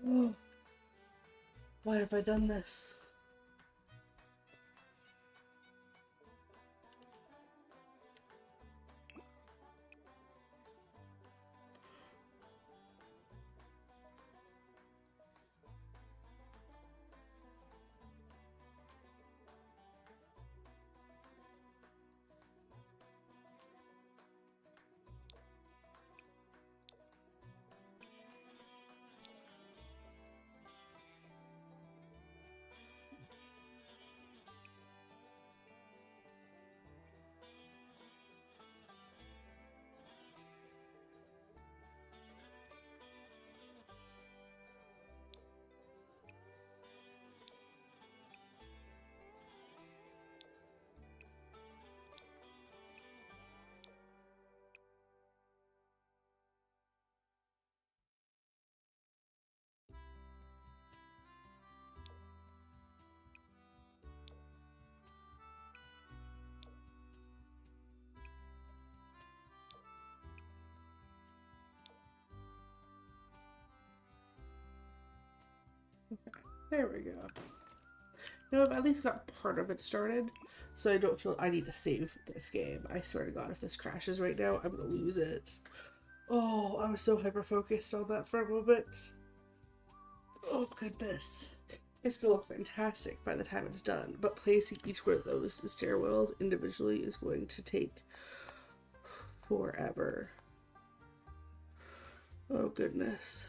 Oh, why have I done this? There we go. No, I've at least got part of it started, so I don't feel I need to save this game. I swear to God, if this crashes right now, I'm gonna lose it. Oh, I was so hyper-focused on that for a moment. Oh, goodness. It's gonna look fantastic by the time it's done, but placing each one of those stairwells individually is going to take forever. Oh, goodness.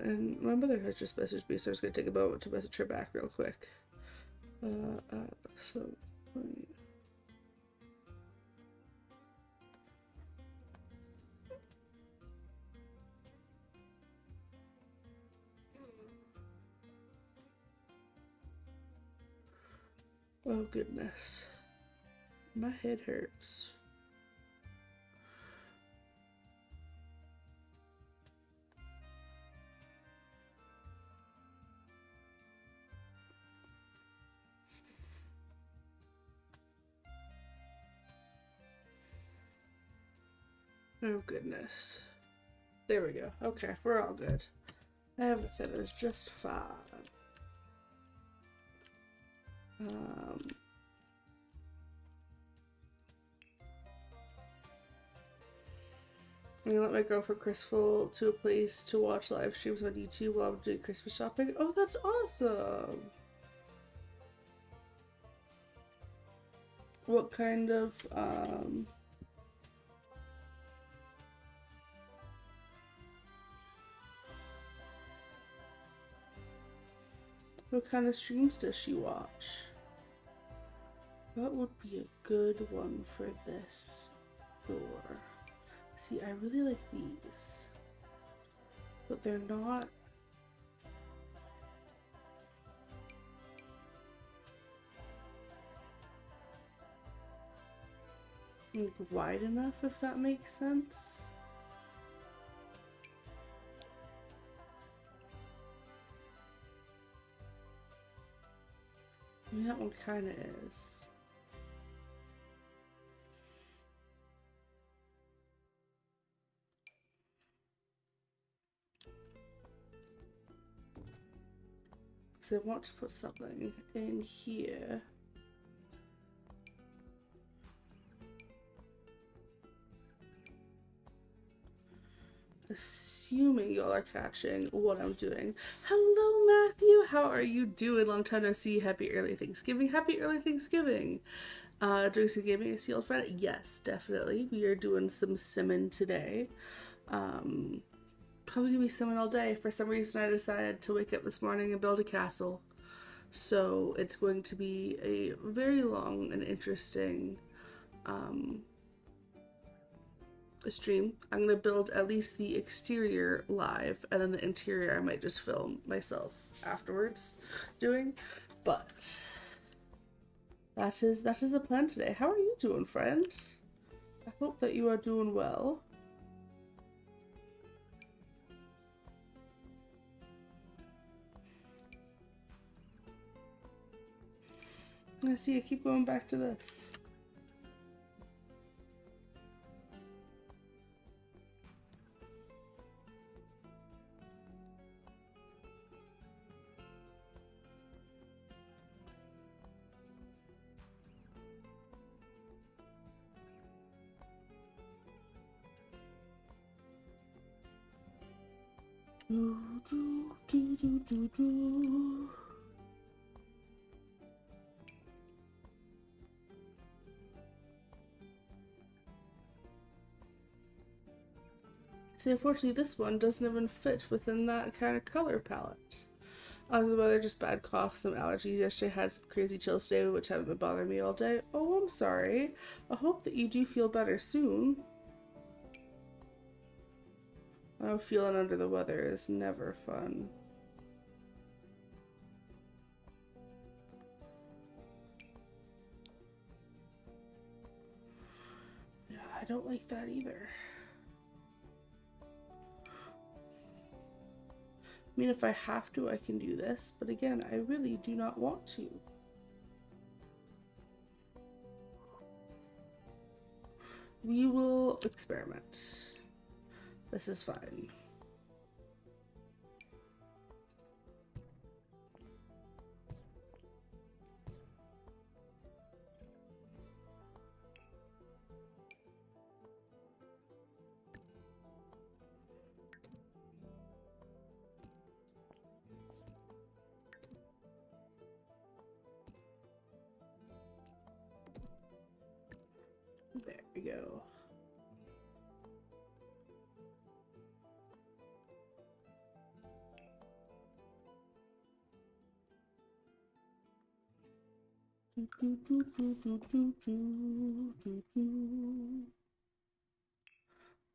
And my mother has just messaged me, so I'm just gonna take a moment to message her back real quick. So, oh goodness, my head hurts. Oh goodness. There we go. Okay, we're all good. Everything is just fine. I'm gonna let my girlfriend Crystal to a place to watch live streams on YouTube while I'm doing Christmas shopping. Oh, that's awesome! What kind of, what kind of streams does she watch? What would be a good one for this door? See, I really like these, but they're not like wide enough, if that makes sense. I mean, that one kind of is. So I want to put something in here. Assuming y'all are catching what I'm doing. Hello, Matthew. How are you doing? Long time no see. Happy early Thanksgiving. Happy early Thanksgiving. Doing some gaming, I see, old friend. Yes, definitely. We are doing some simming today. Probably gonna be simming all day. For some reason, I decided to wake up this morning and build a castle. So it's going to be a very long and interesting stream. I'm gonna build at least the exterior live, and then the interior I might just film myself afterwards doing. But that is the plan today. How are you doing, friend? Hope that you are doing well. I see, I keep going back to this. See, unfortunately, this one doesn't even fit within that kind of color palette. Under the weather, just bad cough, some allergies. Yesterday had some crazy chills today, which haven't been bothering me all day. Oh, I'm sorry. I hope that you do feel better soon. I know feeling under the weather is never fun. Yeah, I don't like that either. I mean, if I have to, I can do this, but again, I really do not want to. We will experiment. This is fine. There we go.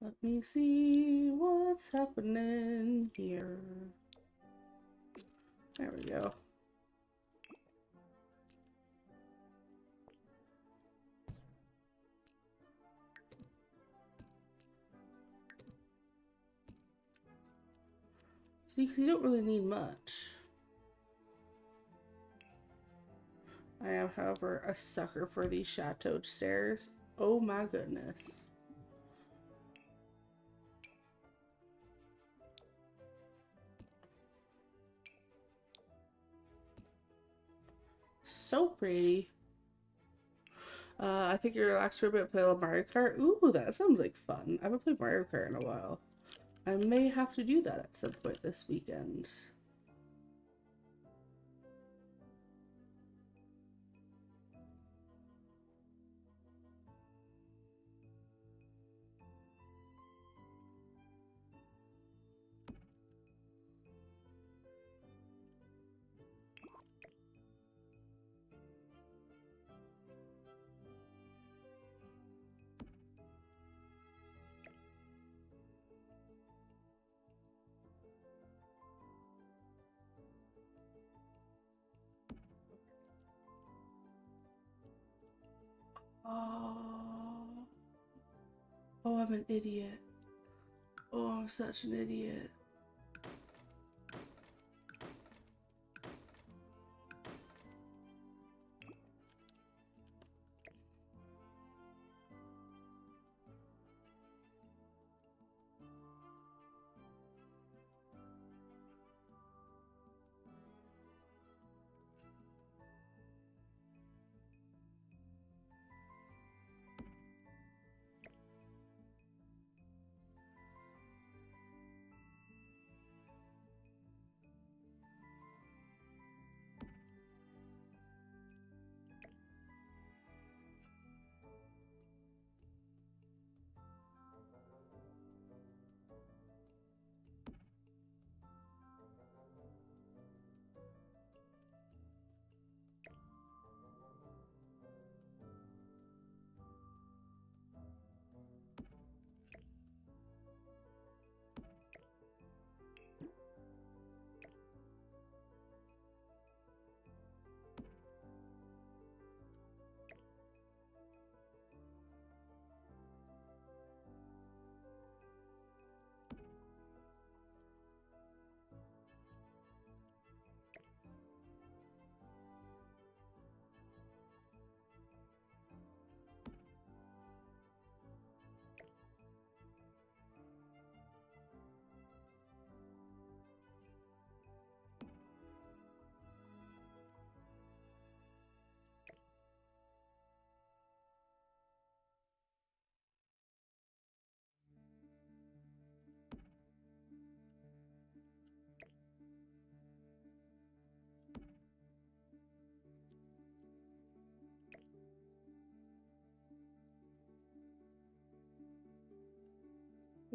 Let me see what's happening here. There we go. See, because you don't really need much. I am, however, a sucker for these chateau stairs. Oh my goodness. So pretty. I think you're relaxed for a bit, play a little Mario Kart. Ooh, that sounds like fun. I haven't played Mario Kart in a while. I may have to do that at some point this weekend. Oh, oh, I'm an idiot. Oh, I'm such an idiot.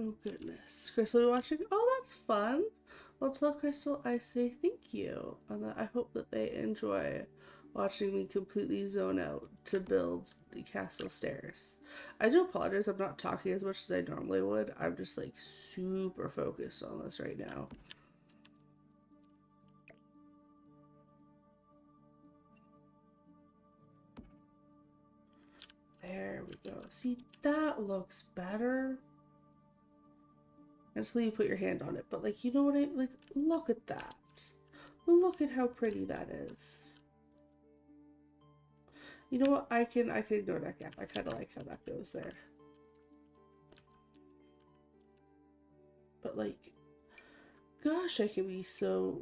Oh goodness. Crystal, you're watching? Oh, that's fun. Well, tell Crystal I say thank you, and that I hope that they enjoy watching me completely zone out to build the castle stairs. I do apologize, I'm not talking as much as I normally would. I'm just like super focused on this right now. There we go. See, that looks better. Until you put your hand on it. But like, you know what I like? Look at that. Look at how pretty that is. You know what? I can ignore that gap. I kind of like how that goes there. But like, gosh, I can be so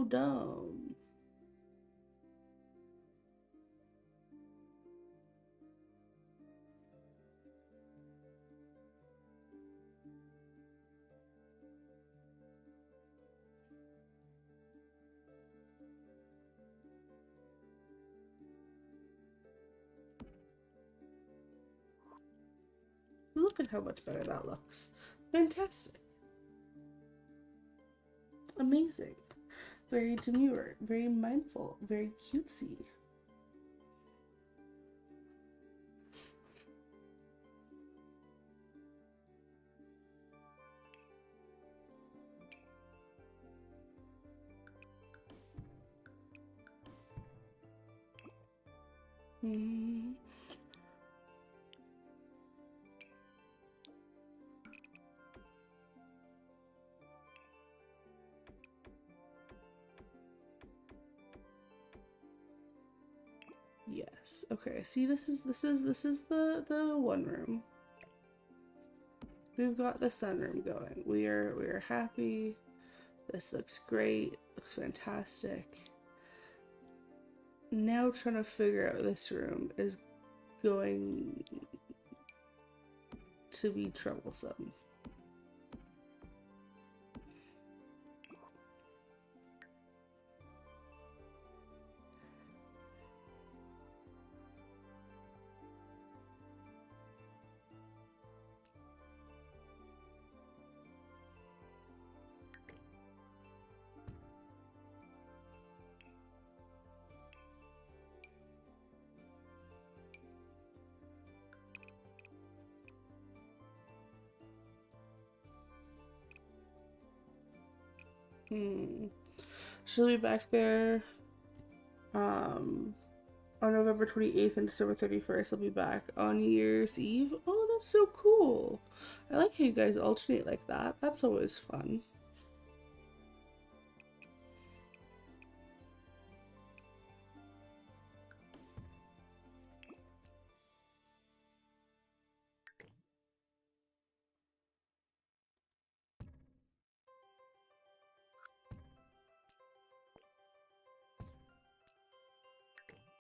dumb. Look at how much better that looks. Fantastic. Amazing. Very demure, very mindful, very cutesy. Hmm. Yes. Okay. See, this is the one room. We've got the sunroom going. We are happy. This looks great. Looks fantastic. Now trying to figure out this room is going to be troublesome. She'll be back there on November 28th and December 31st. I'll be back on New Year's Eve. Oh, that's so cool. I like how you guys alternate like that. That's always fun.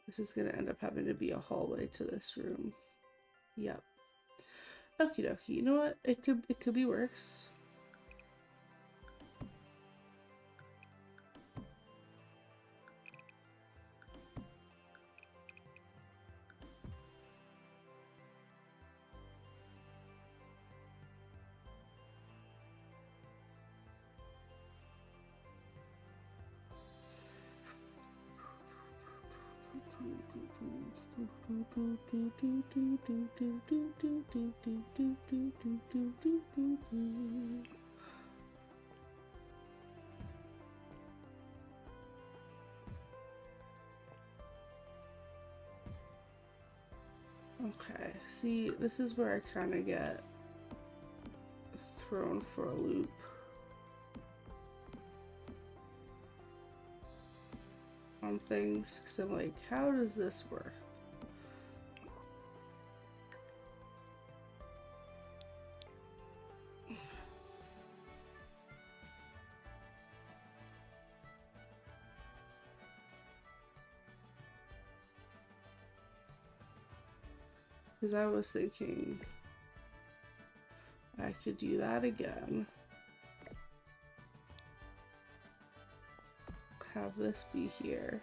This is gonna end up having to be a hallway to this room. Yep. Okie dokie. You know what? It could be worse. Okay, see, this is where I kind of get thrown for a loop. On things, because I'm like, how does this work? Because I was thinking I could do that again. Have this be here.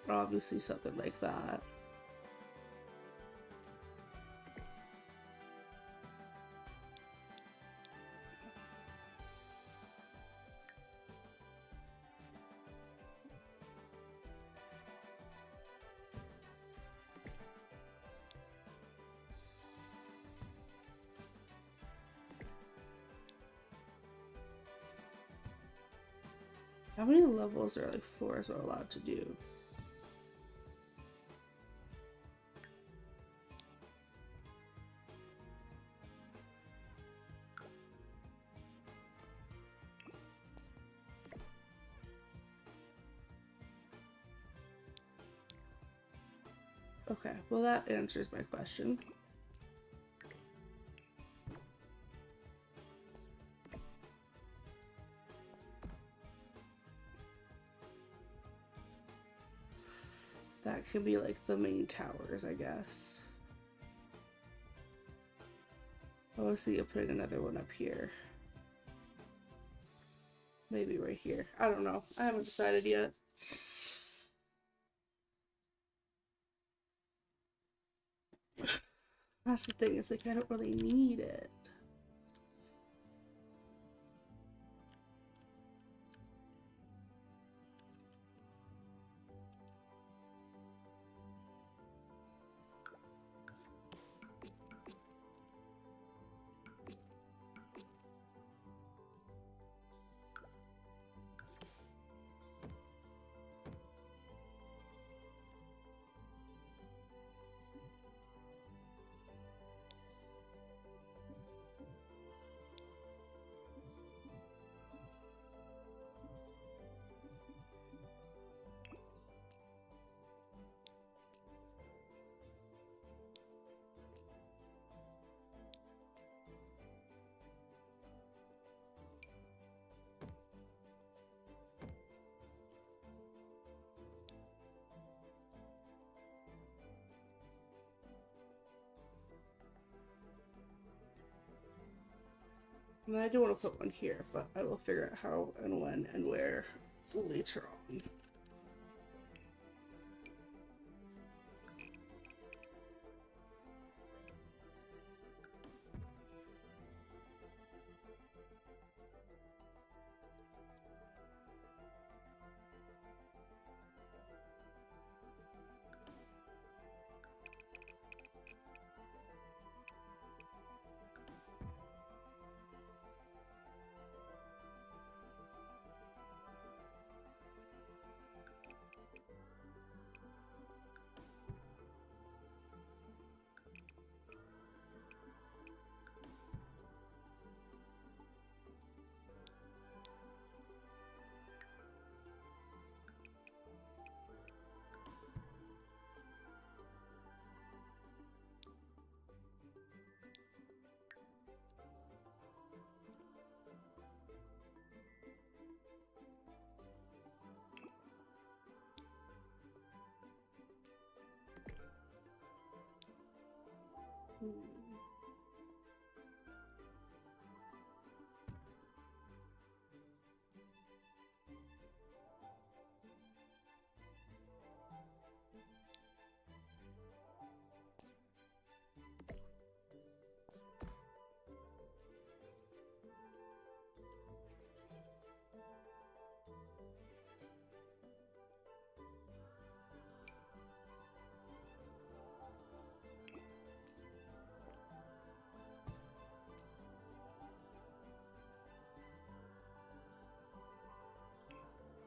Obviously something like that. How many levels are like floors are allowed to do? Okay, well that answers my question. That can be like the main towers, I guess. I was thinking of putting another one up here. Maybe right here. I don't know. I haven't decided yet. That's the thing, is like I don't really need it. And I do want to put one here, but I will figure out how and when and where later on.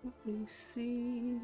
Let me see.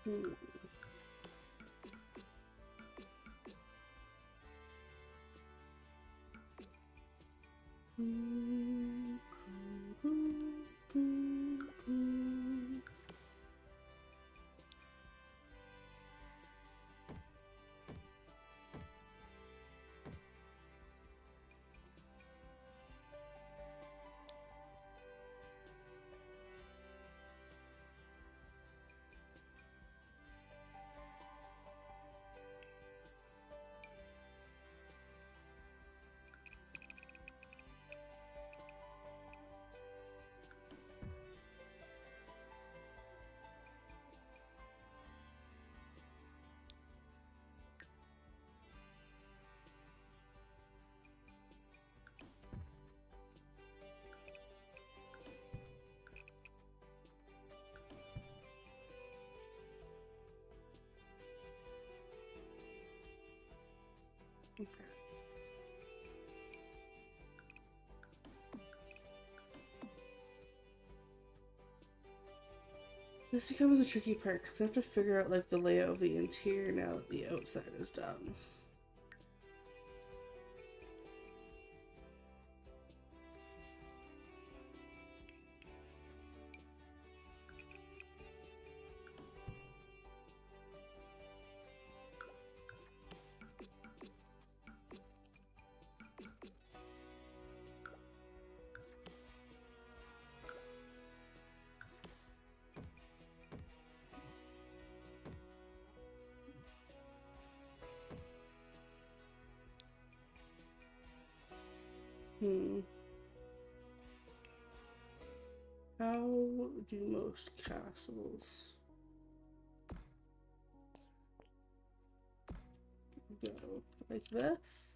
Hmm. Okay. This becomes a tricky part because I have to figure out like the layout of the interior now that the outside is done. How do most castles go? Like this?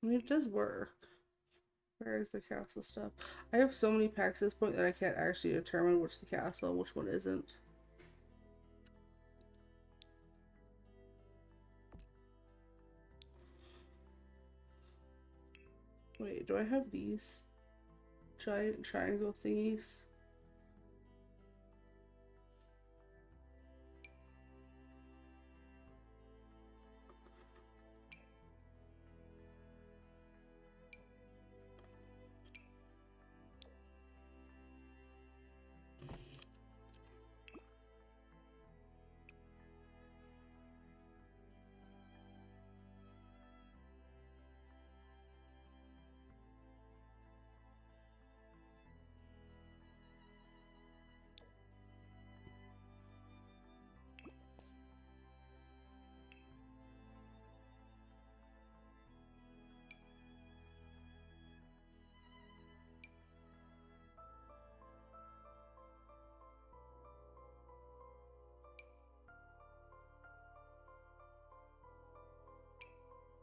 I mean, it does work. Where is the castle stuff? I have so many packs at this point that I can't actually determine which the castle, which one isn't. Wait, do I have these giant triangle thingies?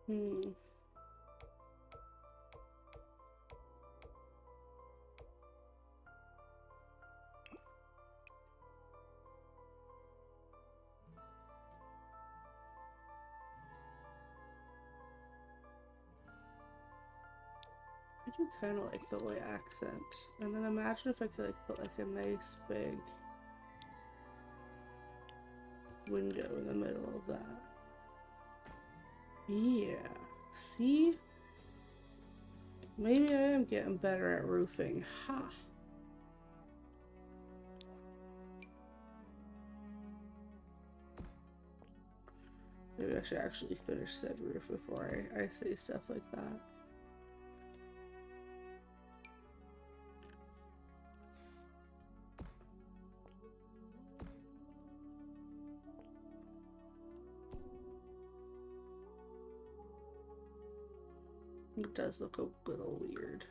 Hmm. I do kind of like the white accent. And then imagine if I could like put like a nice big window in the middle of that. Yeah. See? Maybe I am getting better at roofing. Ha! Maybe I should actually finish said roof before I say stuff like that. It does look a little weird.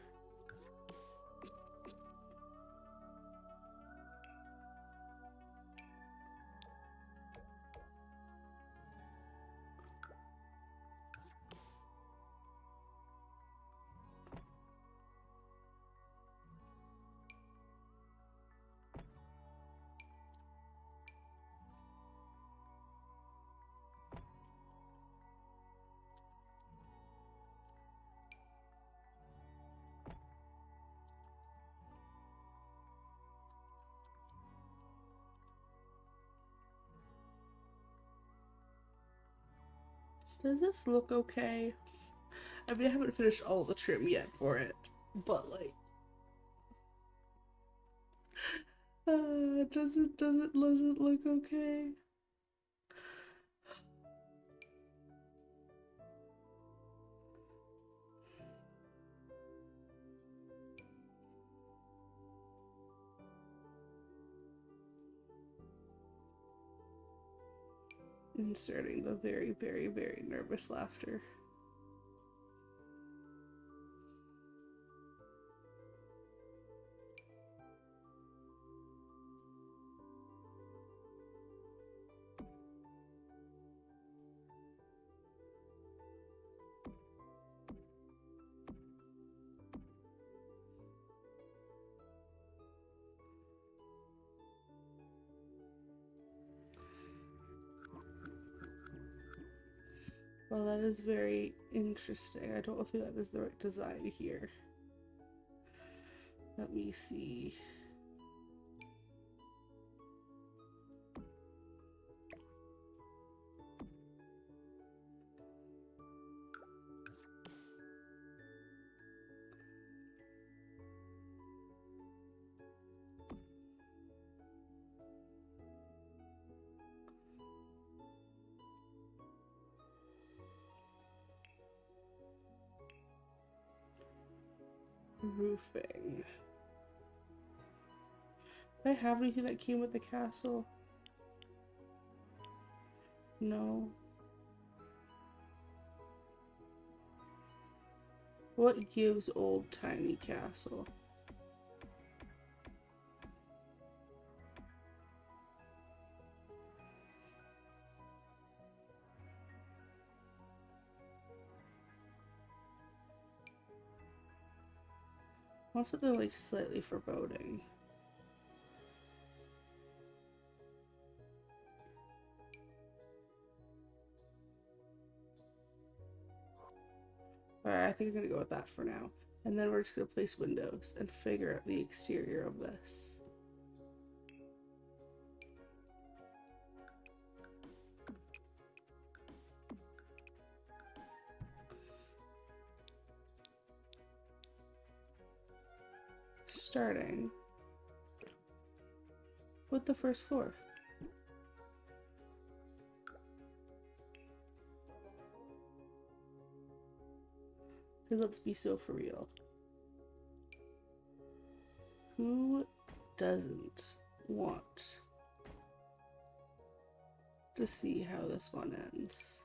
Does this look okay? I mean, I haven't finished all the trim yet for it, but like, does it look okay? Inserting the very, very, very nervous laughter. Well, that is very interesting. I don't think that is the right design here. Let me see. Roofing. Did I have anything that came with the castle? No. What gives old-timey castle? I want something like slightly foreboding. Alright, I think I'm gonna go with that for now. And then we're just gonna place windows and figure out the exterior of this. Starting with the first floor. Because let's be so for real. Who doesn't want to see how this one ends?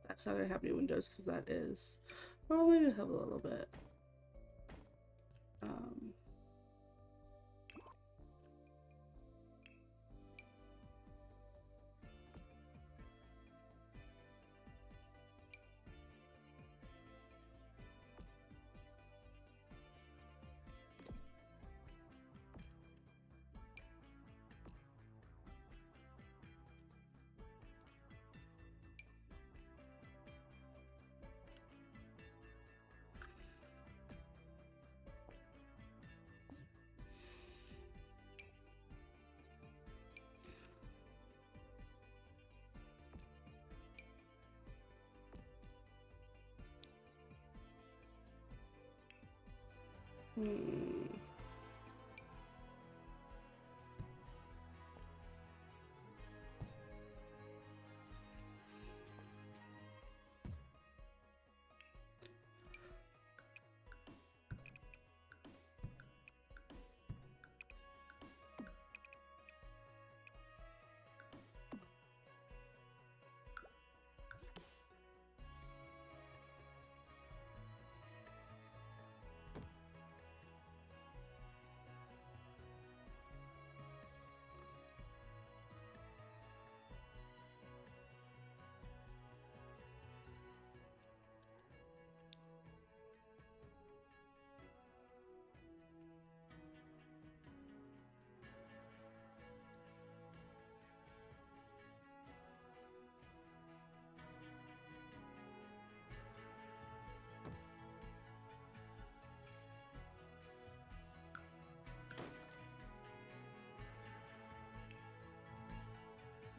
That's not gonna have any windows because that is. Well, maybe have a little bit. Hmm.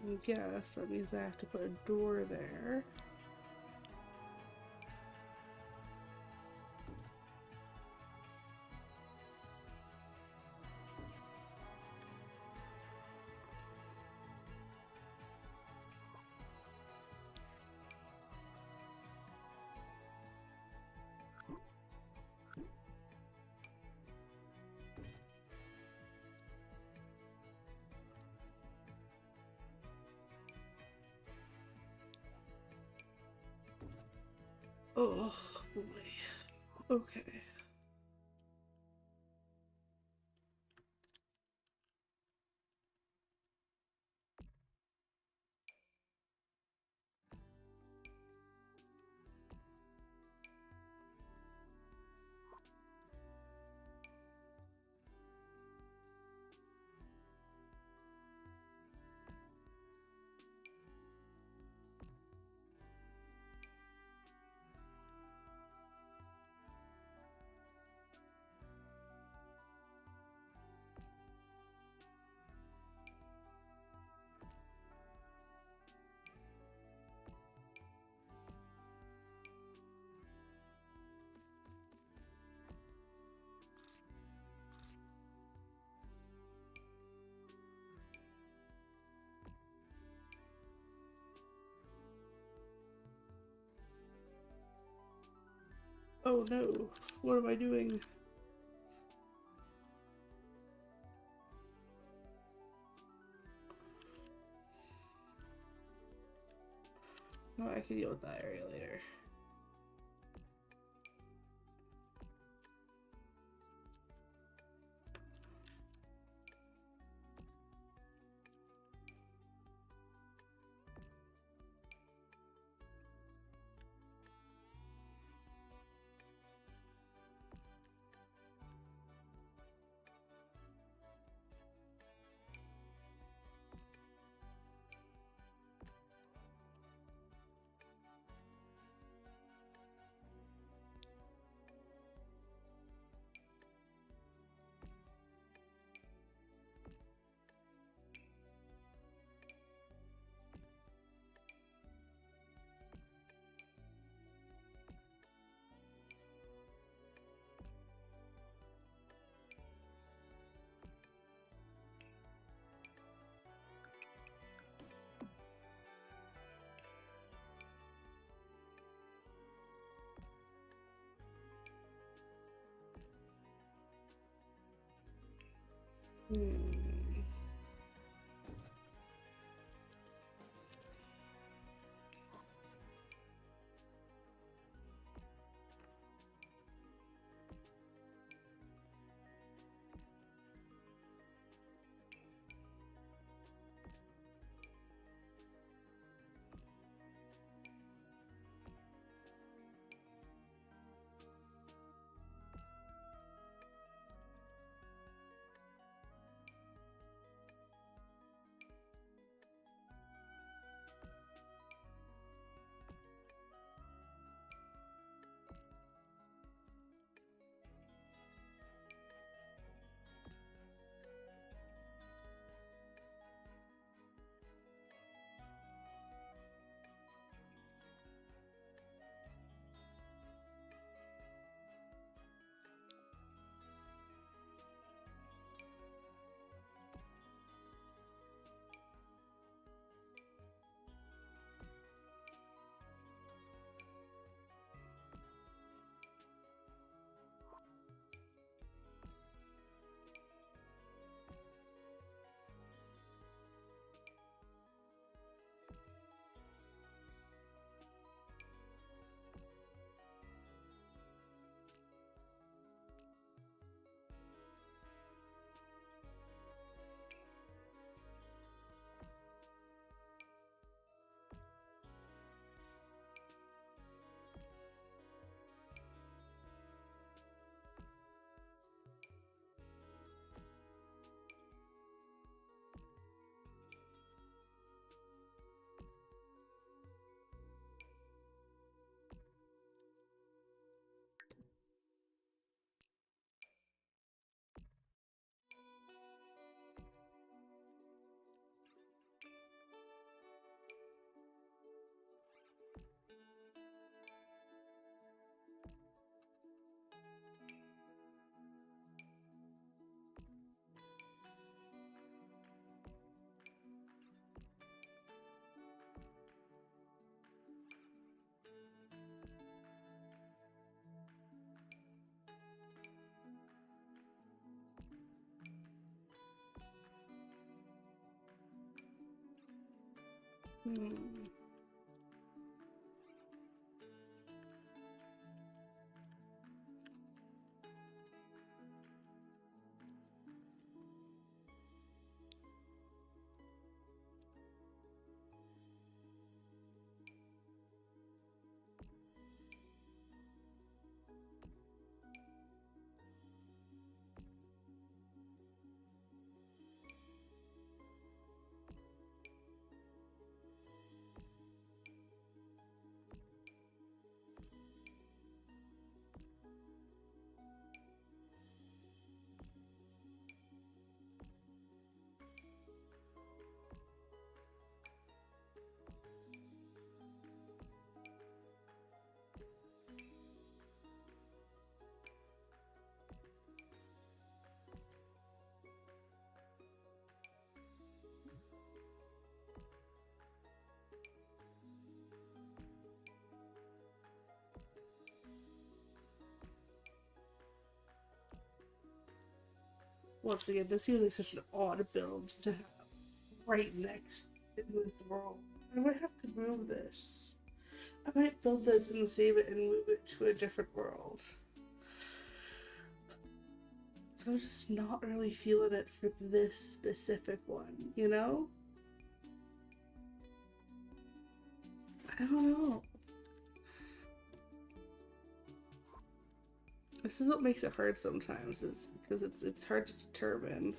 I guess that means I have to put a door there. Oh boy. Okay. Oh no, what am I doing? Oh, I can deal with that area later. Hmm. Hmm. Once again, this seems like such an odd build to have right next in this world. I might have to move this. I might build this and save it and move it to a different world. So I'm just not really feeling it for this specific one, you know? I don't know. This is what makes it hard sometimes, is because it's hard to determine.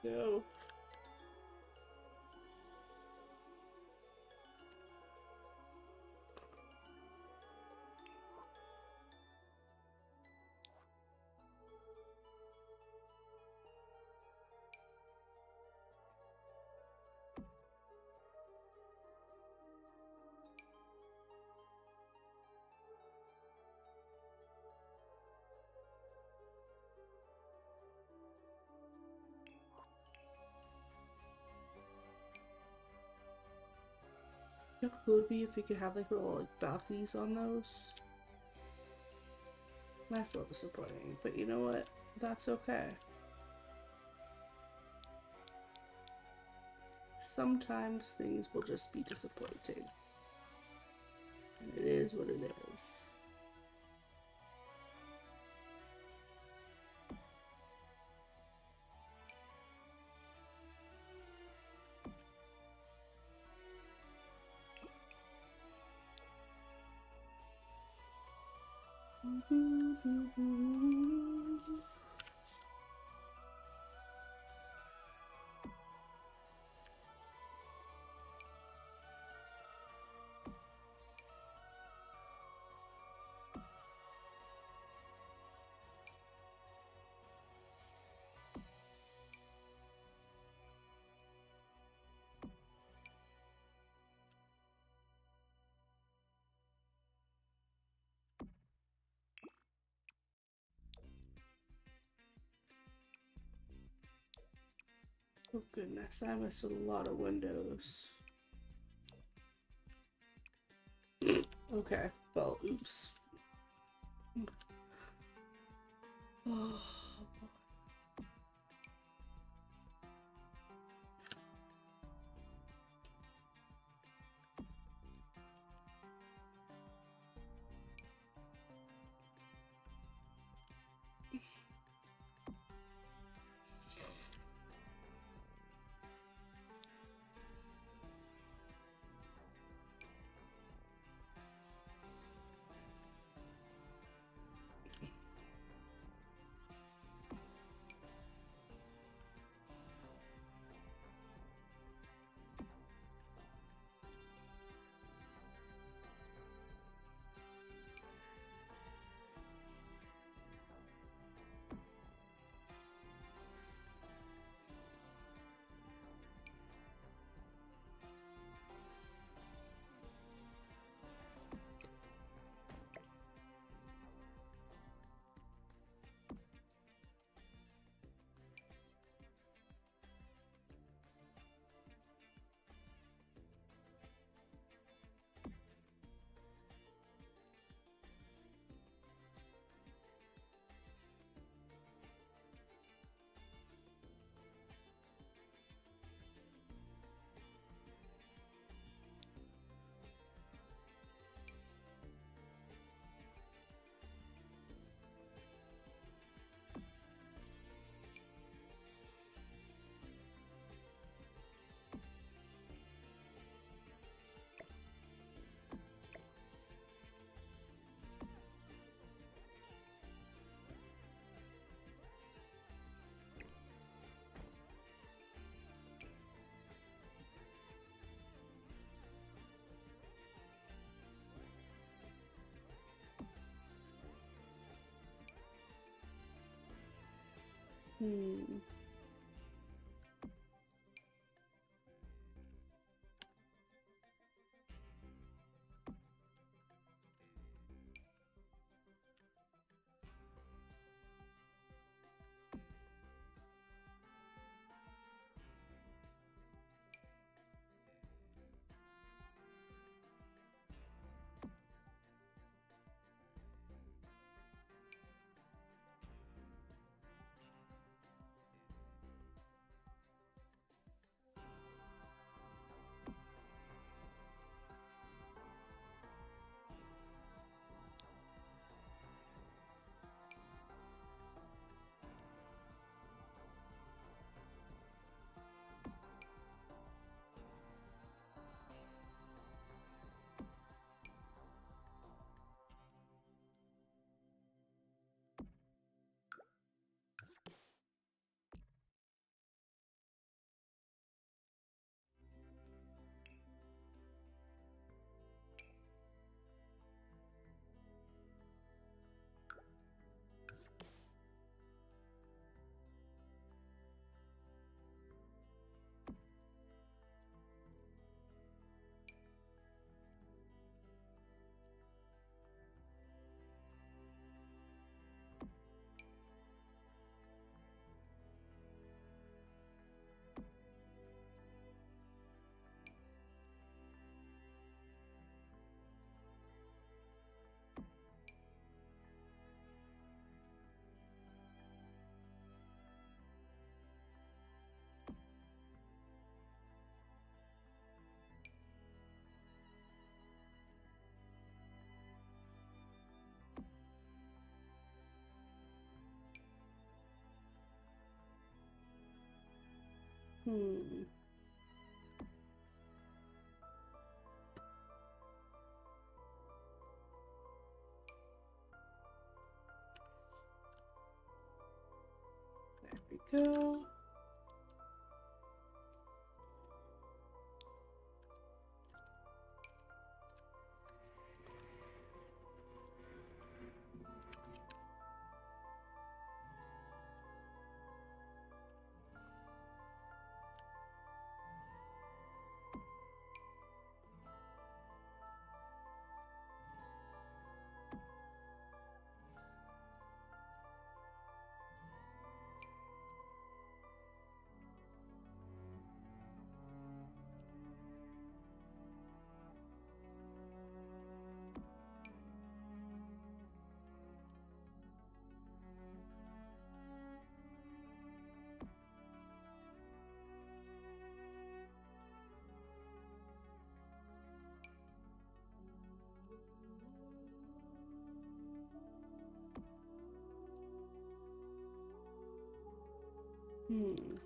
go. How cool would be if we could have like little like balconies on those? That's a little disappointing, but you know what? That's okay. Sometimes things will just be disappointing. And it is what it is. Oh goodness, I missed a lot of windows. Okay, well, oops. Oh. Hmm. Hmm. There we go. Hmm.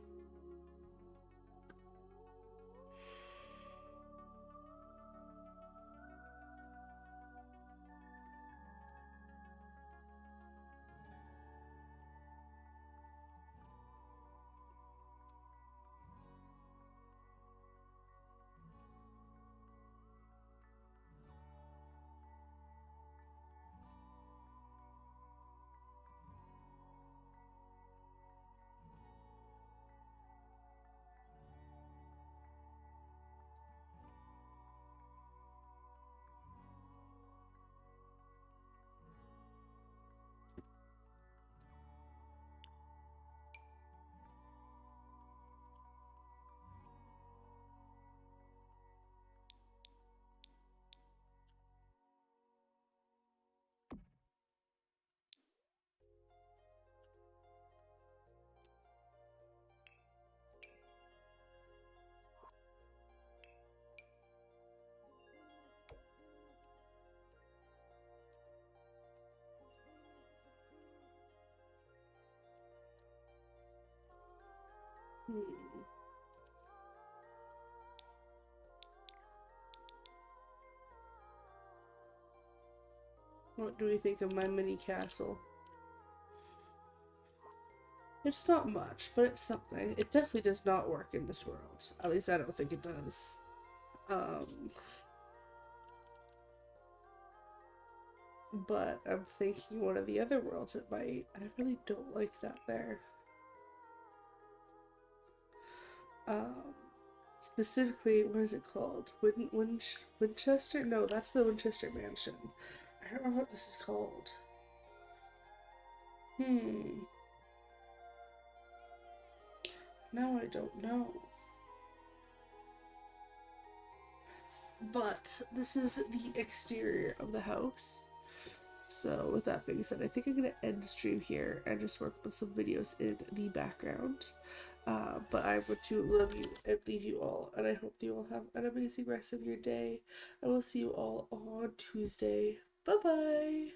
Hmm. What do we think of my mini castle? It's not much, but it's something. It definitely does not work in this world. At least I don't think it does. But I'm thinking one of the other worlds it might. I really don't like that there. Um, Specifically, what is it called? Winchester? No, that's the Winchester Mansion. I don't remember what this is called. Hmm. Now I don't know. But this is the exterior of the house. So with that being said, I think I'm gonna end the stream here and just work on some videos in the background. But I want to love you and leave you all, and I hope you all have an amazing rest of your day. I will see you all on Tuesday. Bye bye.